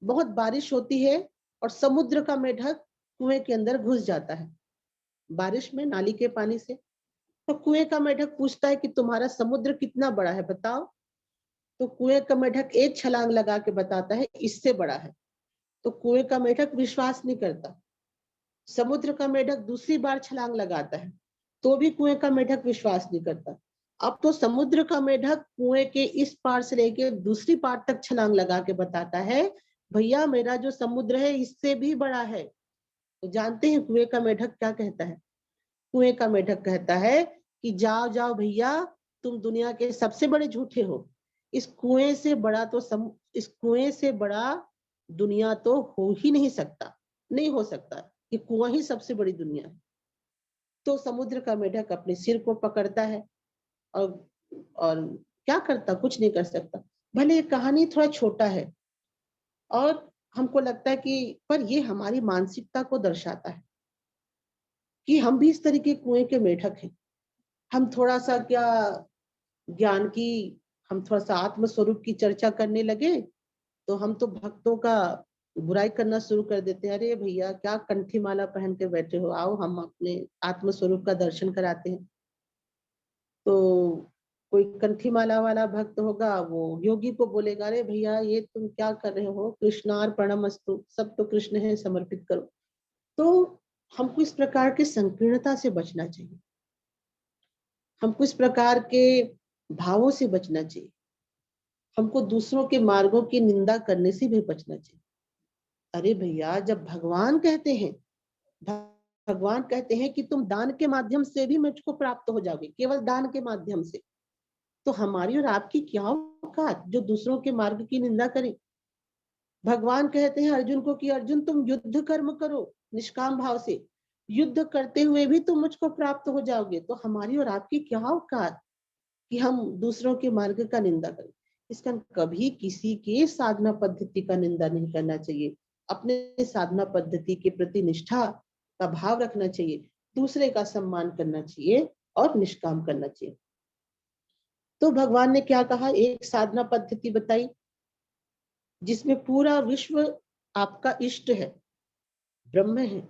बहुत बारिश होती है और समुद्र का मेढक कुएं के अंदर घुस जाता है बारिश में, नाली के पानी से। तो कुएं का मेढक पूछता है कि तुम्हारा समुद्र कितना बड़ा है, बताओ। तो कुएं का मेढक एक छलांग लगा के बताता है, इससे बड़ा है। तो कुएं का मेढक विश्वास नहीं करता। समुद्र का मेढक दूसरी बार छलांग लगाता है, तो भी कुएं का मेढक विश्वास नहीं करता। अब तो समुद्र का मेढक कुएं के इस पार से लेके दूसरी पार तक छलांग लगा के बताता है, भैया मेरा जो समुद्र है इससे भी बड़ा है। तो जानते हैं कुएं का मेढक क्या कहता है? कुएं का मेढक कहता है कि जाओ जाओ भैया, तुम दुनिया के सबसे बड़े झूठे हो। इस कुएं से बड़ा तो इस कुएं से बड़ा दुनिया तो हो ही नहीं सकता, नहीं हो सकता। कि कुआं ही सबसे बड़ी दुनिया है। तो समुद्र का मेढक अपने सिर को पकड़ता है और और क्या करता, कुछ नहीं कर सकता। भले ये कहानी थोड़ा छोटा है और हमको लगता है कि, पर ये हमारी मानसिकता को दर्शाता है कि हम भी इस तरीके कुएं के मेढक हैं। हम थोड़ा सा क्या ज्ञान की, हम थोड़ा सा आत्म स्वरूप की चर्चा करने लगे तो हम तो भक्तों का बुराई करना शुरू कर देते हैं। अरे भैया क्या कंठी माला पहन के बैठे हो, आओ हम अपने आत्म स्वरूप का दर्शन कराते हैं। तो कोई कंठी माला वाला भक्त होगा, वो योगी को बोलेगा, अरे भैया ये तुम क्या कर रहे हो, कृष्णार्पणमस्तु, सब तो कृष्ण है, समर्पित करो। तो हमको इस प्रकार के संकीर्णता से बचना चाहिए, हमको इस प्रकार के भावों से बचना चाहिए, हमको दूसरों के मार्गों की निंदा करने से भी बचना चाहिए। अरे भैया, जब भगवान कहते हैं कि तुम दान के माध्यम से भी मुझको प्राप्त हो जाओगे, केवल दान के माध्यम से। तो हमारी और आपकी क्या औकात जो दूसरों के मार्ग की निंदा करे। भगवान कहते हैं अर्जुन को कि अर्जुन तुम युद्ध कर्म करो निष्काम भाव से, युद्ध करते हुए भी तुम मुझको प्राप्त हो जाओगे। तो हमारी और आपकी क्या औकात कि हम दूसरों के मार्ग का निंदा करें। इसका कभी किसी के साधना पद्धति का निंदा नहीं करना चाहिए। अपने साधना पद्धति के प्रति निष्ठा का भाव रखना चाहिए, दूसरे का सम्मान करना चाहिए और निष्काम करना चाहिए। तो भगवान ने क्या कहा, एक साधना पद्धति बताई जिसमें पूरा विश्व आपका इष्ट है, ब्रह्म है,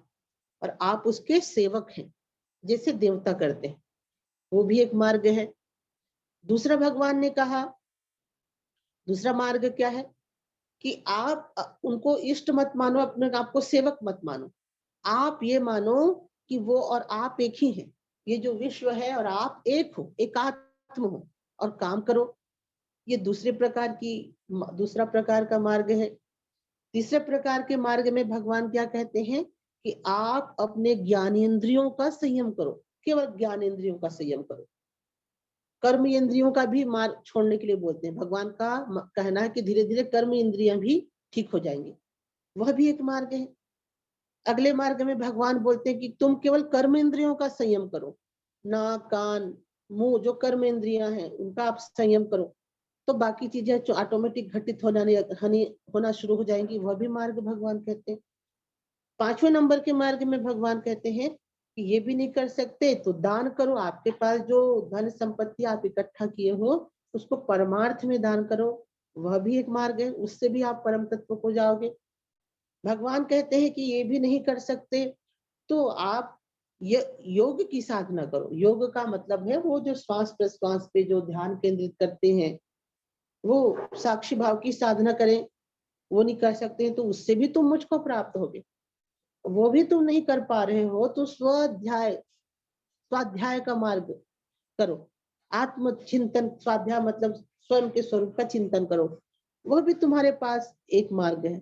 और आप उसके सेवक हैं, जैसे देवता करते हैं, वो भी एक मार्ग है। दूसरा भगवान ने कहा, दूसरा मार्ग क्या है कि आप उनको इष्ट मत मानो, अपने आप को सेवक मत मानो। आप ये मानो कि वो और आप एक ही हैं, ये जो विश्व है और आप एक हो, एकात्म हो और काम करो। ये दूसरा प्रकार का मार्ग है। तीसरे प्रकार के मार्ग में भगवान क्या कहते हैं कि आप अपने ज्ञानेंद्रियों का संयम करो, केवल ज्ञानेंद्रियों का संयम करो। कर्म इंद्रियों का भी मार्ग छोड़ने के लिए बोलते हैं। भगवान का कहना है कि धीरे धीरे कर्म इंद्रियां भी ठीक हो जाएंगी, वह भी एक मार्ग है। अगले मार्ग में भगवान बोलते हैं कि तुम केवल कर्म इंद्रियों का संयम करो, नाक कान मुंह जो कर्म इंद्रियां हैं उनका आप संयम करो, तो बाकी चीजें जो ऑटोमेटिक घटित होना शुरू हो जाएंगी, वह भी मार्ग भगवान कहते हैं। पांचवें नंबर के मार्ग में भगवान कहते हैं कि ये भी नहीं कर सकते तो दान करो, आपके पास जो धन संपत्ति आप इकट्ठा किए हो उसको परमार्थ में दान करो, वह भी एक मार्ग है, उससे भी आप परम तत्व को जाओगे। भगवान कहते हैं कि ये भी नहीं कर सकते तो आप योग की साधना करो। योग का मतलब है वो जो श्वास प्रश्वास पे जो ध्यान केंद्रित करते हैं, वो साक्षी भाव की साधना करें, वो नहीं कर सकते तो उससे भी तुम मुझको प्राप्त होगे। वो भी तुम नहीं कर पा रहे हो तो स्वाध्याय का मार्ग करो, आत्मचिंतन। स्वाध्याय मतलब स्वयं के स्वरूप का चिंतन करो, वह भी तुम्हारे पास एक मार्ग है।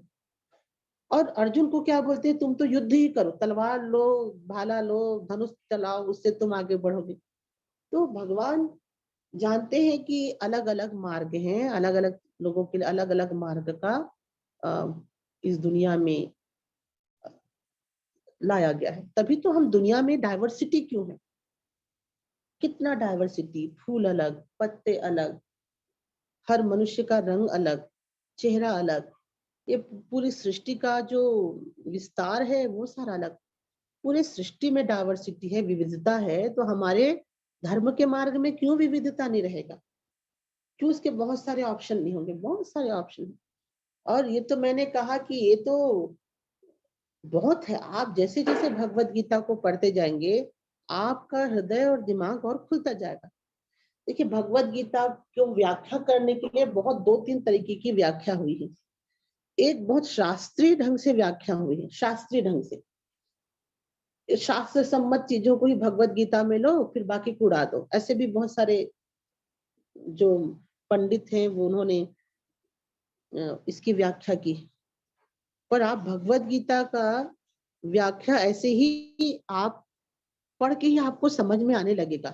और अर्जुन को क्या बोलते हैं, तुम तो युद्ध ही करो, तलवार लो, भाला लो, धनुष चलाओ, उससे तुम आगे बढ़ोगे। तो भगवान जानते हैं कि अलग अलग मार्ग हैं, अलग अलग लोगों के लिए अलग अलग मार्ग का इस दुनिया में लाया गया है। तभी तो हम दुनिया में डाइवर्सिटी क्यों है, कितना डाइवर्सिटी, फूल अलग, पत्ते अलग, हर मनुष्य का रंग अलग, चेहरा अलग, ये पूरी सृष्टि का जो विस्तार है वो सारा अलग। पूरे सृष्टि में डाइवर्सिटी है, विविधता है, तो हमारे धर्म के मार्ग में क्यों विविधता नहीं रहेगा, क्यों उसके बहुत सारे ऑप्शन नहीं होंगे, बहुत सारे ऑप्शन है। और ये तो मैंने कहा कि ये तो बहुत है। आप जैसे जैसे भगवत गीता को पढ़ते जाएंगे आपका हृदय और दिमाग और खुलता जाएगा। देखिए भगवत गीता को व्याख्या करने के लिए बहुत 2-3 तरीके की व्याख्या हुई है। एक बहुत शास्त्रीय ढंग से व्याख्या हुई है, शास्त्रीय ढंग से, शास्त्र सम्मत चीजों को ही भगवत गीता में लो फिर बाकी को उड़ा दो। ऐसे भी बहुत सारे जो पंडित हैं वो उन्होंने इसकी व्याख्या की। पर आप भगवत गीता का व्याख्या ऐसे ही आप पढ़ के ही आपको समझ में आने लगेगा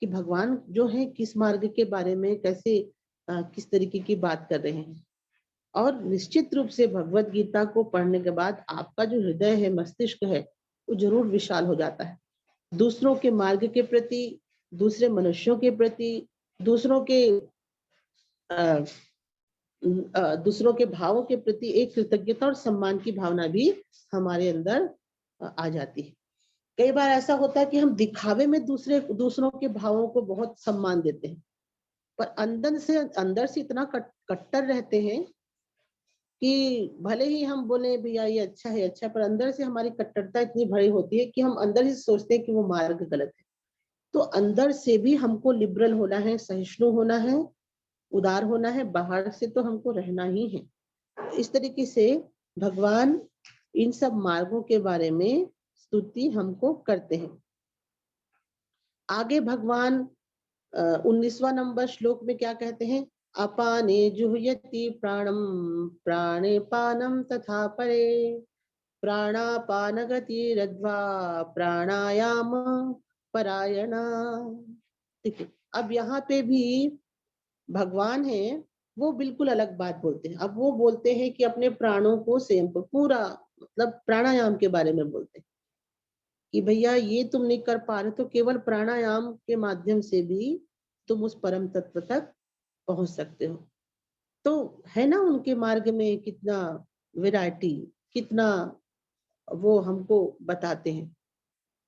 कि भगवान जो है किस मार्ग के बारे में कैसे किस तरीके की बात कर रहे हैं। और निश्चित रूप से भगवत गीता को पढ़ने के बाद आपका जो हृदय है, मस्तिष्क है, वो जरूर विशाल हो जाता है। दूसरों के मार्ग के प्रति, दूसरे मनुष्यों के प्रति, दूसरों के दूसरों के भावों के प्रति एक कृतज्ञता और सम्मान की भावना भी हमारे अंदर आ जाती है। कई बार ऐसा होता है कि हम दिखावे में दूसरों के भावों को बहुत सम्मान देते हैं, पर अंदर से इतना कट्टर रहते हैं कि भले ही हम बोले भैया ये अच्छा है अच्छा है, पर अंदर से हमारी कट्टरता इतनी भरी होती है कि हम अंदर से सोचते हैं कि वो मार्ग गलत है। तो अंदर से भी हमको लिबरल होना है, सहिष्णु होना है, उदार होना है, बाहर से तो हमको रहना ही है। इस तरीके से भगवान इन सब मार्गों के बारे में स्तुति हमको करते हैं। आगे भगवान 19वां नंबर श्लोक में क्या कहते हैं, अपाने जुह्यति प्राणम प्राणे पानम तथा परे प्राणापान गतिरध्वा प्राणायाम परायणा। ठीक है, अब यहाँ पे भी भगवान है वो बिल्कुल अलग बात बोलते हैं। अब वो बोलते हैं कि अपने प्राणों को संयम को पूरा, मतलब प्राणायाम के बारे में बोलते हैं कि भैया ये तुम नहीं कर पा रहे तो केवल प्राणायाम के माध्यम से भी तुम उस परम तत्व तक पहुंच सकते हो। तो है ना उनके मार्ग में कितना वैरायटी, कितना वो हमको बताते हैं।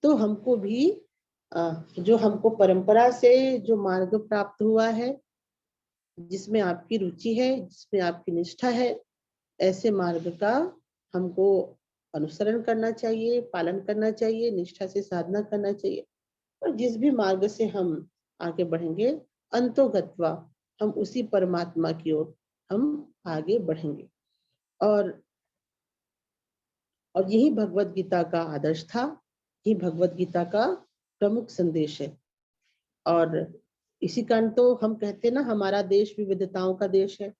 तो हमको भी जो हमको परंपरा से जो मार्ग प्राप्त हुआ है, जिसमें आपकी रुचि है, जिसमें आपकी निष्ठा है, ऐसे मार्ग का हमको अनुसरण करना चाहिए, पालन करना चाहिए, निष्ठा से साधना करना चाहिए। और जिस भी मार्ग से हम आगे बढ़ेंगे, अंतोगत्वा हम उसी परमात्मा की ओर हम आगे बढ़ेंगे। और यही भगवत गीता का आदर्श था, यही भगवत गीता का प्रमुख संदेश है। और इसी कारण तो हम कहते हैं ना, हमारा देश विविधताओं का देश है।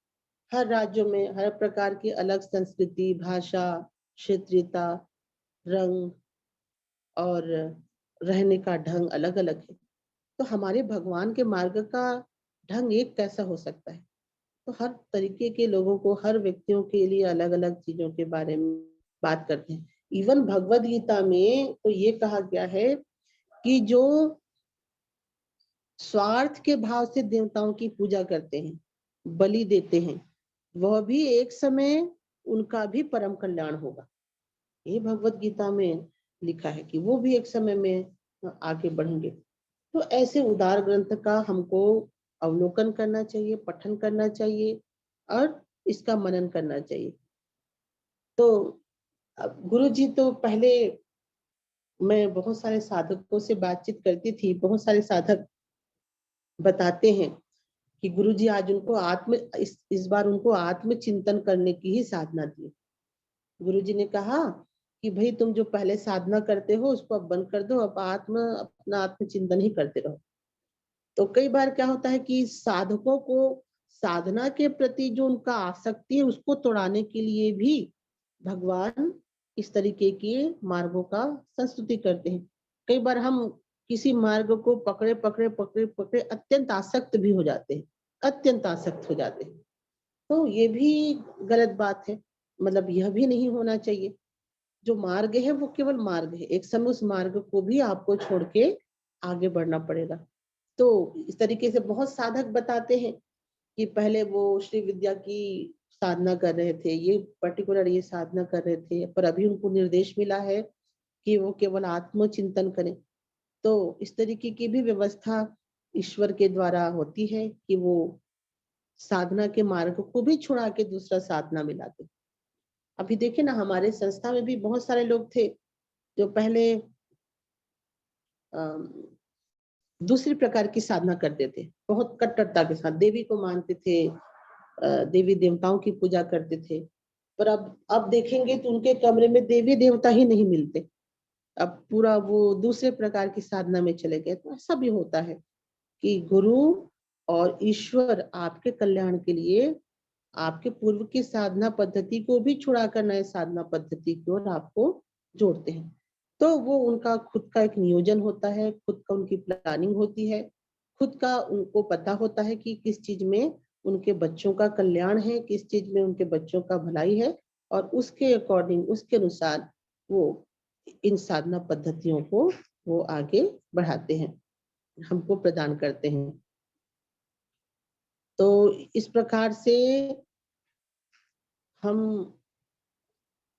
हर राज्यों में हर प्रकार की अलग संस्कृति, भाषा, क्षेत्रीयता, रंग और रहने का ढंग अलग अलग है। तो हमारे भगवान के मार्ग का ढंग एक कैसा हो सकता है? तो हर तरीके के लोगों को, हर व्यक्तियों के लिए अलग अलग चीजों के बारे में बात करते हैं। इवन भगवत गीता में तो ये कहा गया है कि जो स्वार्थ के भाव से देवताओं की पूजा करते हैं, बलि देते हैं, वह भी एक समय उनका भी परम कल्याण होगा। ये भगवत गीता में लिखा है कि वो भी एक समय में आगे बढ़ेंगे। तो ऐसे उदार ग्रंथ का हमको अवलोकन करना चाहिए, पठन करना चाहिए और इसका मनन करना चाहिए। तो अब गुरु जी तो पहले, मैं बहुत सारे साधकों से बातचीत करती थी, बहुत सारे साधक बताते हैं कि गुरुजी आज उनको इस बार उनको आत्म चिंतन करने की ही साधना दी। गुरुजी ने कहा कि भाई तुम जो पहले साधना करते हो उसको अब बंद कर दो, अब अपना आत्म चिंतन ही करते रहो। तो कई बार क्या होता है कि साधकों को साधना के प्रति जो उनका आसक्ति है उसको तोड़ाने के लिए भी भगवान इस तरीके के मार्गों का संस्तुति करते हैं। कई बार हम किसी मार्ग को पकड़े पकड़े पकड़े पकड़े अत्यंत आसक्त भी हो जाते हैं, अत्यंत आसक्त हो जाते हैं। तो ये भी गलत बात है, मतलब यह भी नहीं होना चाहिए। जो मार्ग है वो केवल मार्ग है, एक समय उस मार्ग को भी आपको छोड़ के आगे बढ़ना पड़ेगा। तो इस तरीके से बहुत साधक बताते हैं कि पहले वो श्री विद्या की साधना कर रहे थे, ये पर्टिकुलर ये साधना कर रहे थे, पर अभी उनको निर्देश मिला है कि वो केवल आत्मचिंतन करें। तो इस तरीके की भी व्यवस्था ईश्वर के द्वारा होती है कि वो साधना के मार्ग को भी छुड़ा के दूसरा साधना में लाते। अभी देखिए ना, हमारे संस्था में भी बहुत सारे लोग थे जो पहले अम, दूसरी प्रकार की साधना करते थे, बहुत कट्टरता के साथ देवी को मानते थे, देवी देवताओं की पूजा करते थे। पर अब देखेंगे तो उनके कमरे में देवी देवता ही नहीं मिलते, अब पूरा वो दूसरे प्रकार की साधना में चले गए। तो ऐसा भी होता है कि गुरु और ईश्वर आपके कल्याण के लिए आपके पूर्व की साधना पद्धति को भी छुड़ाकर नए साधना पद्धति की ओर आपको जोड़ते हैं। तो वो उनका खुद का एक नियोजन होता है, खुद का उनकी प्लानिंग होती है, खुद का उनको पता होता है कि किस चीज में उनके बच्चों का कल्याण है, किस चीज में उनके बच्चों का भलाई है, और उसके अकॉर्डिंग, उसके अनुसार वो इन साधना पद्धतियों को वो आगे बढ़ाते हैं, हमको प्रदान करते हैं। तो इस प्रकार से हम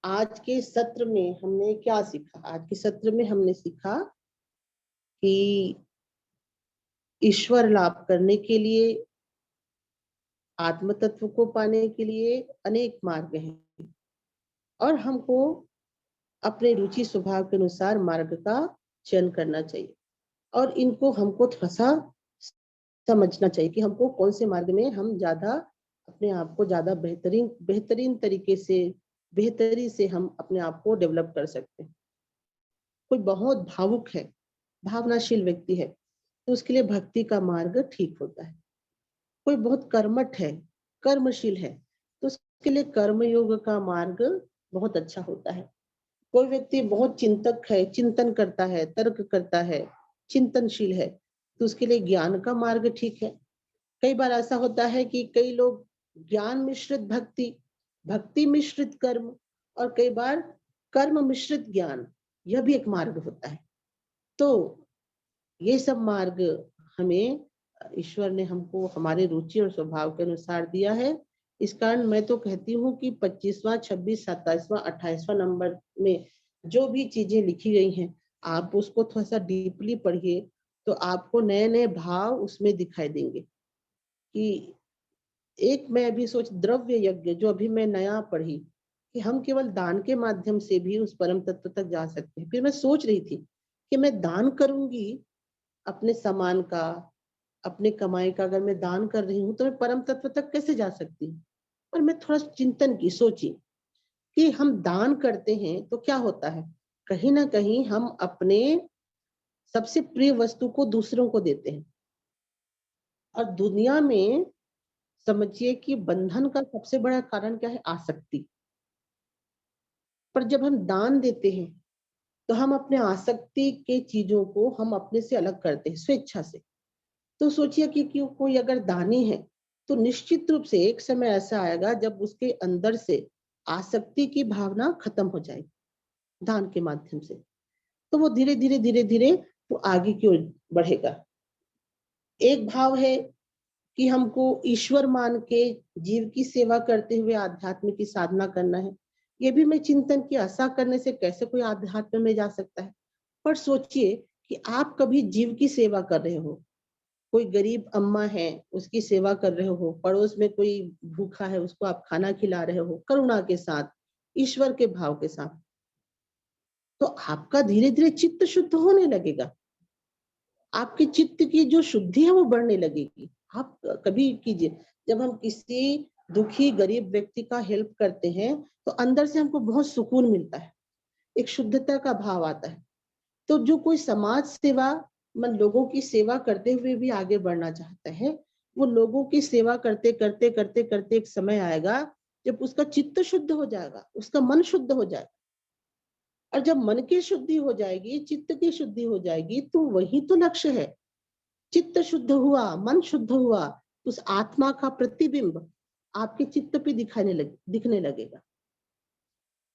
आज के सत्र में हमने क्या सीखा? आज के सत्र में हमने सीखा कि ईश्वर लाभ करने के लिए, आत्म तत्व को पाने के लिए अनेक मार्ग हैं, और हमको अपने रुचि स्वभाव के अनुसार मार्ग का चयन करना चाहिए। और इनको हमको थोड़ा सा समझना चाहिए कि हमको कौन से मार्ग में हम ज्यादा अपने आप को ज्यादा बेहतरीन बेहतरीन तरीके से, बेहतरी से हम अपने आप को डेवलप कर सकते हैं। कोई बहुत भावुक है, भावनाशील व्यक्ति है, तो उसके लिए भक्ति का मार्ग ठीक होता है। कोई बहुत कर्मठ है, कर्मशील है, तो उसके लिए कर्म योग का मार्ग बहुत अच्छा होता है। कोई व्यक्ति बहुत चिंतक है, चिंतन करता है, तर्क करता है, चिंतनशील है, तो उसके लिए ज्ञान का मार्ग ठीक है। कई बार ऐसा होता है कि कई लोग ज्ञान मिश्रित भक्ति, भक्ति मिश्रित कर्म, और कई बार कर्म मिश्रित ज्ञान, यह भी एक मार्ग होता है। तो ये सब मार्ग हमें ईश्वर ने हमको हमारे रुचि और स्वभाव के अनुसार दिया है। इस कारण मैं तो कहती हूँ कि 25वां, 26, 27वां, 28वां नंबर में जो भी चीजें लिखी गई हैं, आप उसको थोड़ा सा डीपली पढ़िए, तो आपको नए नए भाव उसमें दिखाई देंगे। कि एक मैं अभी सोच द्रव्य यज्ञ जो अभी मैं नया पढ़ी, कि हम केवल दान के माध्यम से भी उस परम तत्व तक जा सकते हैं। फिर मैं सोच रही थी कि मैं दान करूंगी अपने सामान का, अपने कमाई का, अगर मैं दान कर रही हूँ तो मैं परम तत्व तक कैसे जा सकती हूँ। और मैं थोड़ा चिंतन की, सोची कि हम दान करते हैं तो क्या होता है, कहीं ना कहीं हम अपने सबसे प्रिय वस्तु को दूसरों को देते हैं। और दुनिया में समझिए कि बंधन का सबसे बड़ा कारण क्या है, आसक्ति। पर जब हम दान देते हैं तो हम अपने आसक्ति के चीजों को हम अपने से अलग करते हैं स्वेच्छा से। तो सोचिए कि कोई अगर दानी है तो निश्चित रूप से एक समय ऐसा आएगा जब उसके अंदर से आसक्ति की भावना खत्म हो जाएगी दान के माध्यम से। तो वो धीरे धीरे धीरे धीरे वो आगे की ओर बढ़ेगा। एक भाव है कि हमको ईश्वर मान के जीव की सेवा करते हुए आध्यात्म की साधना करना है। ये भी मैं चिंतन की, ऐसा करने से कैसे कोई आध्यात्म में जा सकता है। पर सोचिए कि आप कभी जीव की सेवा कर रहे हो, कोई गरीब अम्मा है उसकी सेवा कर रहे हो, पड़ोस में कोई भूखा है उसको आप खाना खिला रहे हो, करुणा के साथ, ईश्वर के भाव के साथ, तो आपका धीरे धीरे चित्त शुद्ध होने लगेगा। आपके चित्त की जो शुद्धि है वो बढ़ने लगेगी। आप कभी कीजिए, जब हम किसी दुखी गरीब व्यक्ति का हेल्प करते हैं तो अंदर से हमको बहुत सुकून मिलता है, एक शुद्धता का भाव आता है। तो जो कोई समाज सेवा मन लोगों की सेवा करते हुए भी आगे बढ़ना चाहता है, वो लोगों की सेवा करते करते करते करते एक समय आएगा जब उसका चित्त शुद्ध हो जाएगा, उसका मन शुद्ध हो जाएगा। और जब मन की शुद्धि हो जाएगी, चित्त की शुद्धि हो जाएगी, तो वही तो लक्ष्य है। चित्त शुद्ध हुआ, मन शुद्ध हुआ, उस आत्मा का प्रतिबिंब आपके चित्त पे दिखने लगेगा।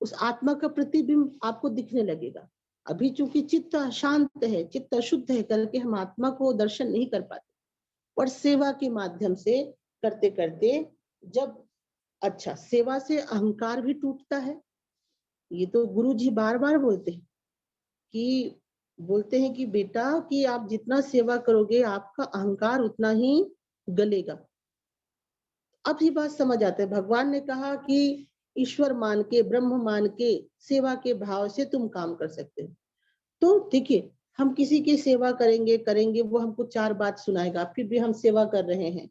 उस आत्मा का प्रतिबिंब आपको दिखने लगेगा। अभी चूंकि चित्त अशांत है, चित्त अशुद्ध है करके हम आत्मा को दर्शन नहीं कर पाते। और सेवा के माध्यम से करते करते जब, अच्छा, सेवा से अहंकार भी टूटता है। ये तो गुरु जी बार बार बोलते हैं कि बेटा कि आप जितना सेवा करोगे आपका अहंकार उतना ही गलेगा। अब ये बात समझ आता है, भगवान ने कहा कि ईश्वर मान के, ब्रह्म मान के, सेवा के भाव से तुम काम कर सकते हो। तो देखिए, हम किसी की सेवा करेंगे करेंगे, वो हमको चार बात सुनाएगा, फिर भी हम सेवा कर रहे हैं,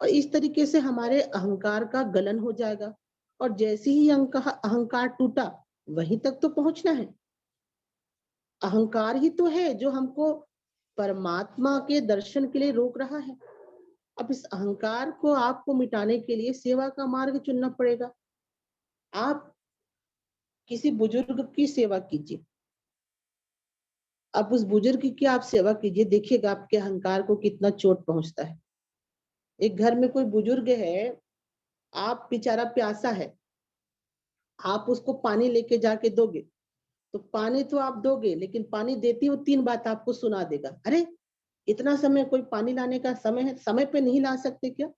और इस तरीके से हमारे अहंकार का गलन हो जाएगा। और जैसे ही अहंकार टूटा, वहीं तक तो पहुंचना है। अहंकार ही तो है जो हमको परमात्मा के दर्शन के लिए रोक रहा है। अब इस अहंकार को आपको मिटाने के लिए सेवा का मार्ग चुनना पड़ेगा। आप किसी बुजुर्ग की सेवा कीजिए, आप उस बुजुर्ग की आप सेवा कीजिए, देखिएगा आपके अहंकार को कितना चोट पहुंचता है। एक घर में कोई बुजुर्ग है, आप बेचारा प्यासा है, आप उसको पानी लेके जाके दोगे, तो पानी तो आप दोगे, लेकिन पानी देती वो तीन बात आपको सुना देगा। अरे, इतना समय, कोई पानी लाने का समय है, समय पे नहीं ला सकते क्या?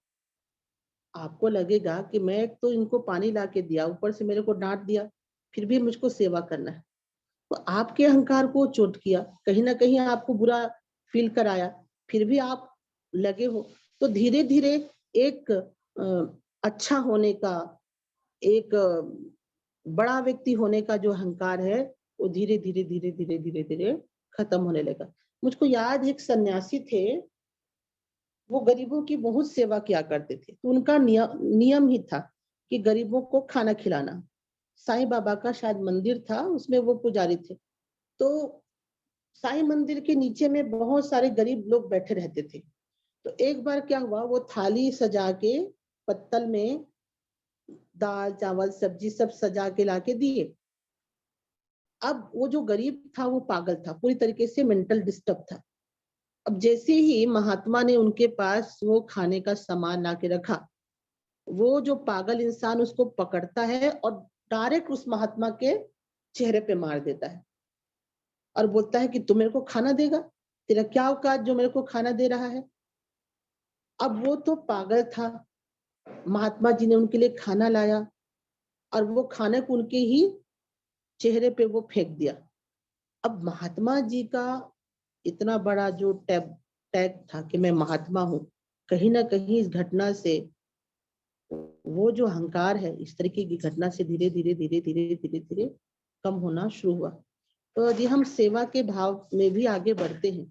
आपको लगेगा कि मैं तो इनको पानी ला के दिया, ऊपर से मेरे को डांट दिया, फिर भी मुझको सेवा करना है। तो आपके अहंकार को चोट किया, कहीं ना कहीं आपको बुरा फील कराया, फिर भी आप लगे हो। तो धीरे धीरे एक अच्छा होने का, एक बड़ा व्यक्ति होने का जो अहंकार है, वो धीरे धीरे धीरे धीरे धीरे धीरे खत्म होने लगा। मुझको याद, एक सन्यासी थे, वो गरीबों की बहुत सेवा किया करते थे। तो उनका नियम ही था कि गरीबों को खाना खिलाना। साईं बाबा का शायद मंदिर था, उसमें वो पुजारी थे। तो साईं मंदिर के नीचे में बहुत सारे गरीब लोग बैठे रहते थे। तो एक बार क्या हुआ, वो थाली सजा के पत्तल में दाल चावल सब्जी सब सजा के लाके दिए। अब वो जो गरीब था वो पागल था, पूरी तरीके से मेंटल डिस्टर्ब था। अब जैसे ही महात्मा ने उनके पास वो खाने का सामान ला के रखा, वो जो पागल इंसान उसको पकड़ता है और डायरेक्ट उस महात्मा के चेहरे पे मार देता है और बोलता है कि तू मेरे को खाना देगा, तेरा क्या औकात जो मेरे को खाना दे रहा है। अब वो तो पागल था, महात्मा जी ने उनके लिए खाना लाया और वो खाने को उनके ही चेहरे पे वो फेंक दिया। अब महात्मा जी का इतना बड़ा जो टैग था कि मैं महात्मा हूँ, कहीं ना कहीं इस घटना से वो जो अहंकार है इस तरीके की घटना से धीरे धीरे धीरे धीरे धीरे धीरे कम होना शुरू हुआ। तो यदि हम सेवा के भाव में भी आगे बढ़ते हैं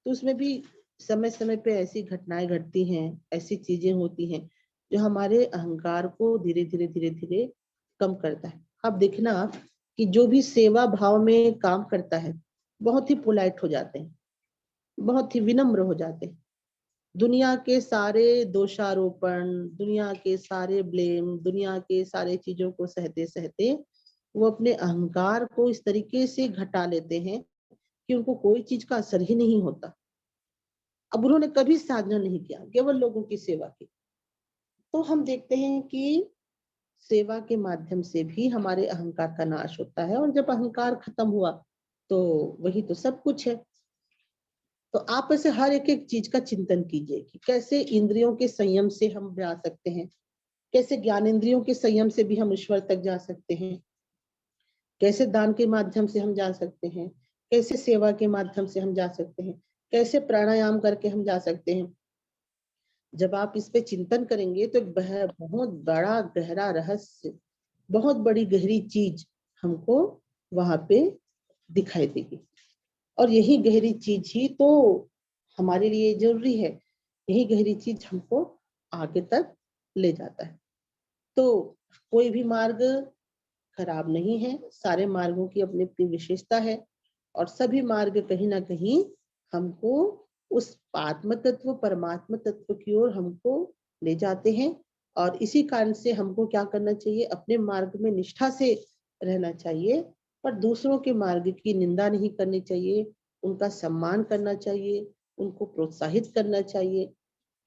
तो उसमें भी समय समय पे ऐसी घटनाएं घटती हैं, ऐसी चीजें होती हैं जो हमारे अहंकार को धीरे धीरे धीरे धीरे कम करता है। अब देखना कि जो भी सेवा भाव में काम करता है बहुत ही पोलाइट हो जाते हैं, बहुत ही विनम्र हो जाते हैं। दुनिया के सारे दोषारोपण, दुनिया के सारे ब्लेम, दुनिया के सारे चीजों को सहते सहते वो अपने अहंकार को इस तरीके से घटा लेते हैं कि उनको कोई चीज का असर ही नहीं होता। अब उन्होंने कभी साधना नहीं किया, केवल लोगों की सेवा की। तो हम देखते हैं कि सेवा के माध्यम से भी हमारे अहंकार का नाश होता है और जब अहंकार खत्म हुआ तो वही तो सब कुछ है। तो आप ऐसे हर एक एक चीज का चिंतन कीजिए कि कैसे इंद्रियों के संयम से हम जा सकते हैं, कैसे ज्ञानेंद्रियों के संयम से भी हम ईश्वर तक जा सकते हैं, कैसे दान के माध्यम से हम जा सकते हैं, कैसे सेवा के माध्यम से हम जा सकते हैं, कैसे प्राणायाम करके हम जा सकते हैं। जब आप इस पे चिंतन करेंगे तो एक बहुत बड़ा गहरा रहस्य, बहुत बड़ी गहरी चीज हमको वहां पे दिखाई देगी। और यही गहरी चीज ही तो हमारे लिए जरूरी है, यही गहरी चीज हमको आगे तक ले जाता है। तो कोई भी मार्ग खराब नहीं है, सारे मार्गों की अपनी अपनी विशेषता है और सभी मार्ग कहीं ना कहीं हमको उस आत्म तत्व परमात्मा तत्व की ओर हमको ले जाते हैं। और इसी कारण से हमको क्या करना चाहिए, अपने मार्ग में निष्ठा से रहना चाहिए, पर दूसरों के मार्ग की निंदा नहीं करनी चाहिए, उनका सम्मान करना चाहिए, उनको प्रोत्साहित करना चाहिए,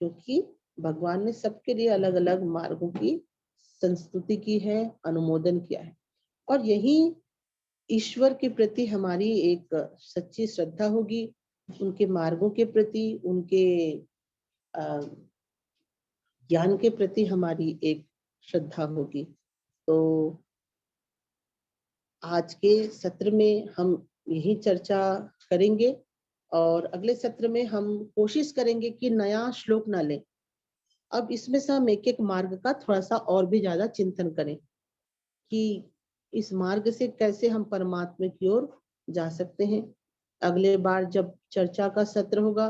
क्योंकि भगवान ने सबके लिए अलग अलग मार्गों की संस्तुति की है, अनुमोदन किया है। और यही ईश्वर के प्रति हमारी एक सच्ची श्रद्धा होगी, उनके मार्गों के प्रति, उनके ज्ञान के प्रति हमारी एक श्रद्धा होगी। तो आज के सत्र में हम यही चर्चा करेंगे और अगले सत्र में हम कोशिश करेंगे कि नया श्लोक ना लें। अब इसमें से हम एक एक मार्ग का थोड़ा सा और भी ज्यादा चिंतन करें कि इस मार्ग से कैसे हम परमात्मा की ओर जा सकते हैं। अगले बार जब चर्चा का सत्र होगा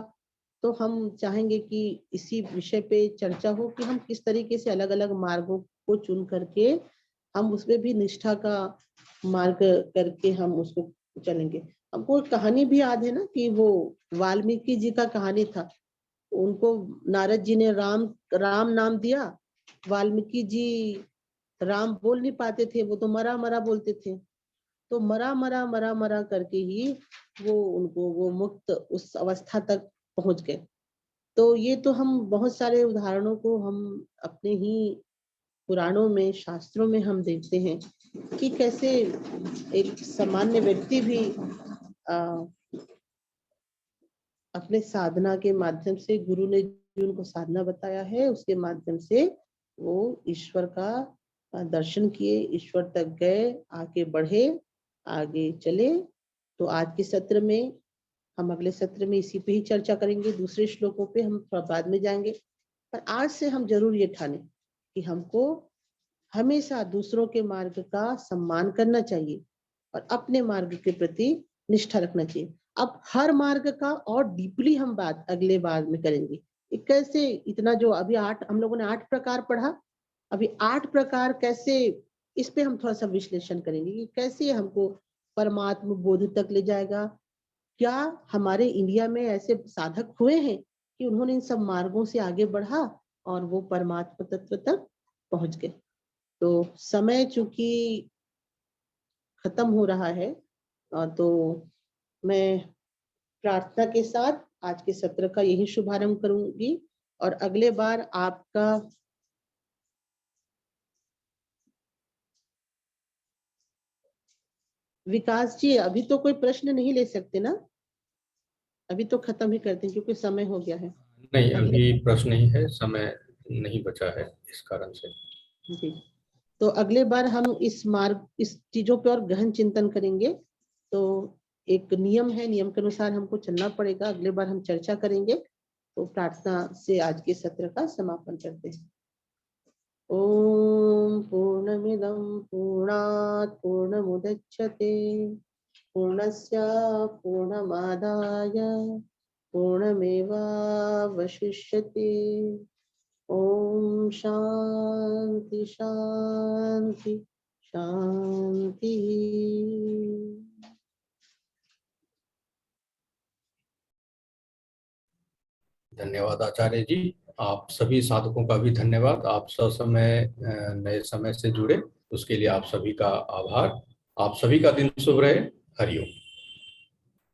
तो हम चाहेंगे कि इसी विषय पे चर्चा हो कि हम किस तरीके से अलग अलग मार्गों को चुन करके हम उसमें भी निष्ठा का मार्ग करके हम उसको चलेंगे। हमको एक कहानी भी याद है ना कि वो वाल्मीकि जी का कहानी था, उनको नारद जी ने राम राम नाम दिया, वाल्मीकि जी राम बोल नहीं पाते थे, वो तो मरा मरा बोलते थे। तो मरा मरा मरा मरा करके ही वो उनको वो मुक्त उस अवस्था तक पहुंच गए। तो ये तो हम बहुत सारे उदाहरणों को हम अपने ही पुराणों में शास्त्रों में हम देखते हैं कि कैसे एक सामान्य व्यक्ति भी आ, अपने साधना के माध्यम से, गुरु ने जो उनको साधना बताया है उसके माध्यम से वो ईश्वर का दर्शन किए, ईश्वर तक गए, आगे बढ़े, आगे चले। तो आज के सत्र में हम अगले सत्र में इसी पे ही चर्चा करेंगे, दूसरे श्लोकों पे हम थोड़ा बाद में जाएंगे। पर आज से हम जरूर ये ठाने कि हमको हमेशा दूसरों के मार्ग का सम्मान करना चाहिए और अपने मार्ग के प्रति निष्ठा रखना चाहिए। अब हर मार्ग का और डीपली हम बात अगले बार में करेंगे। कैसे इतना जो अभी 8 हम लोगों ने 8 प्रकार पढ़ा, अभी 8 प्रकार कैसे, इस पे हम थोड़ा सा विश्लेषण करेंगे कि कैसे हमको परमात्म बोध तक ले जाएगा। क्या हमारे इंडिया में ऐसे साधक हुए हैं कि उन्होंने इन सब मार्गों से आगे बढ़ा और वो परमात्मा तत्व तक पहुंच गए। तो समय चूंकि खत्म हो रहा है, तो मैं प्रार्थना के साथ आज के सत्र का यही शुभारंभ करूंगी और अगले बार आपका विकास जी अभी तो कोई प्रश्न नहीं ले सकते ना, अभी तो खत्म ही करते हैं क्योंकि समय हो गया है। नहीं, अभी प्रश्न नहीं है, समय नहीं बचा है इस कारण से। जी, तो अगले बार हम इस चीजों पे और गहन चिंतन करेंगे। तो एक नियम है, नियम के अनुसार हमको चलना पड़ेगा। अगले बार हम चर्चा करेंगे। तो प्रार्थना से आज के सत्र का समापन करते हैं। ओम पूर्णमिदं पूर्णात् पूर्णमुदच्यते पूर्णस्य पूर्णमादाय पूर्णमेवावशिष्यते। ओम शांति शांति शांति। धन्यवाद आचार्य जी। आप सभी साधकों का भी धन्यवाद। आप ससमय नए समय से जुड़े, उसके लिए आप सभी का आभार। आप सभी का दिन शुभ रहे। हरिओम।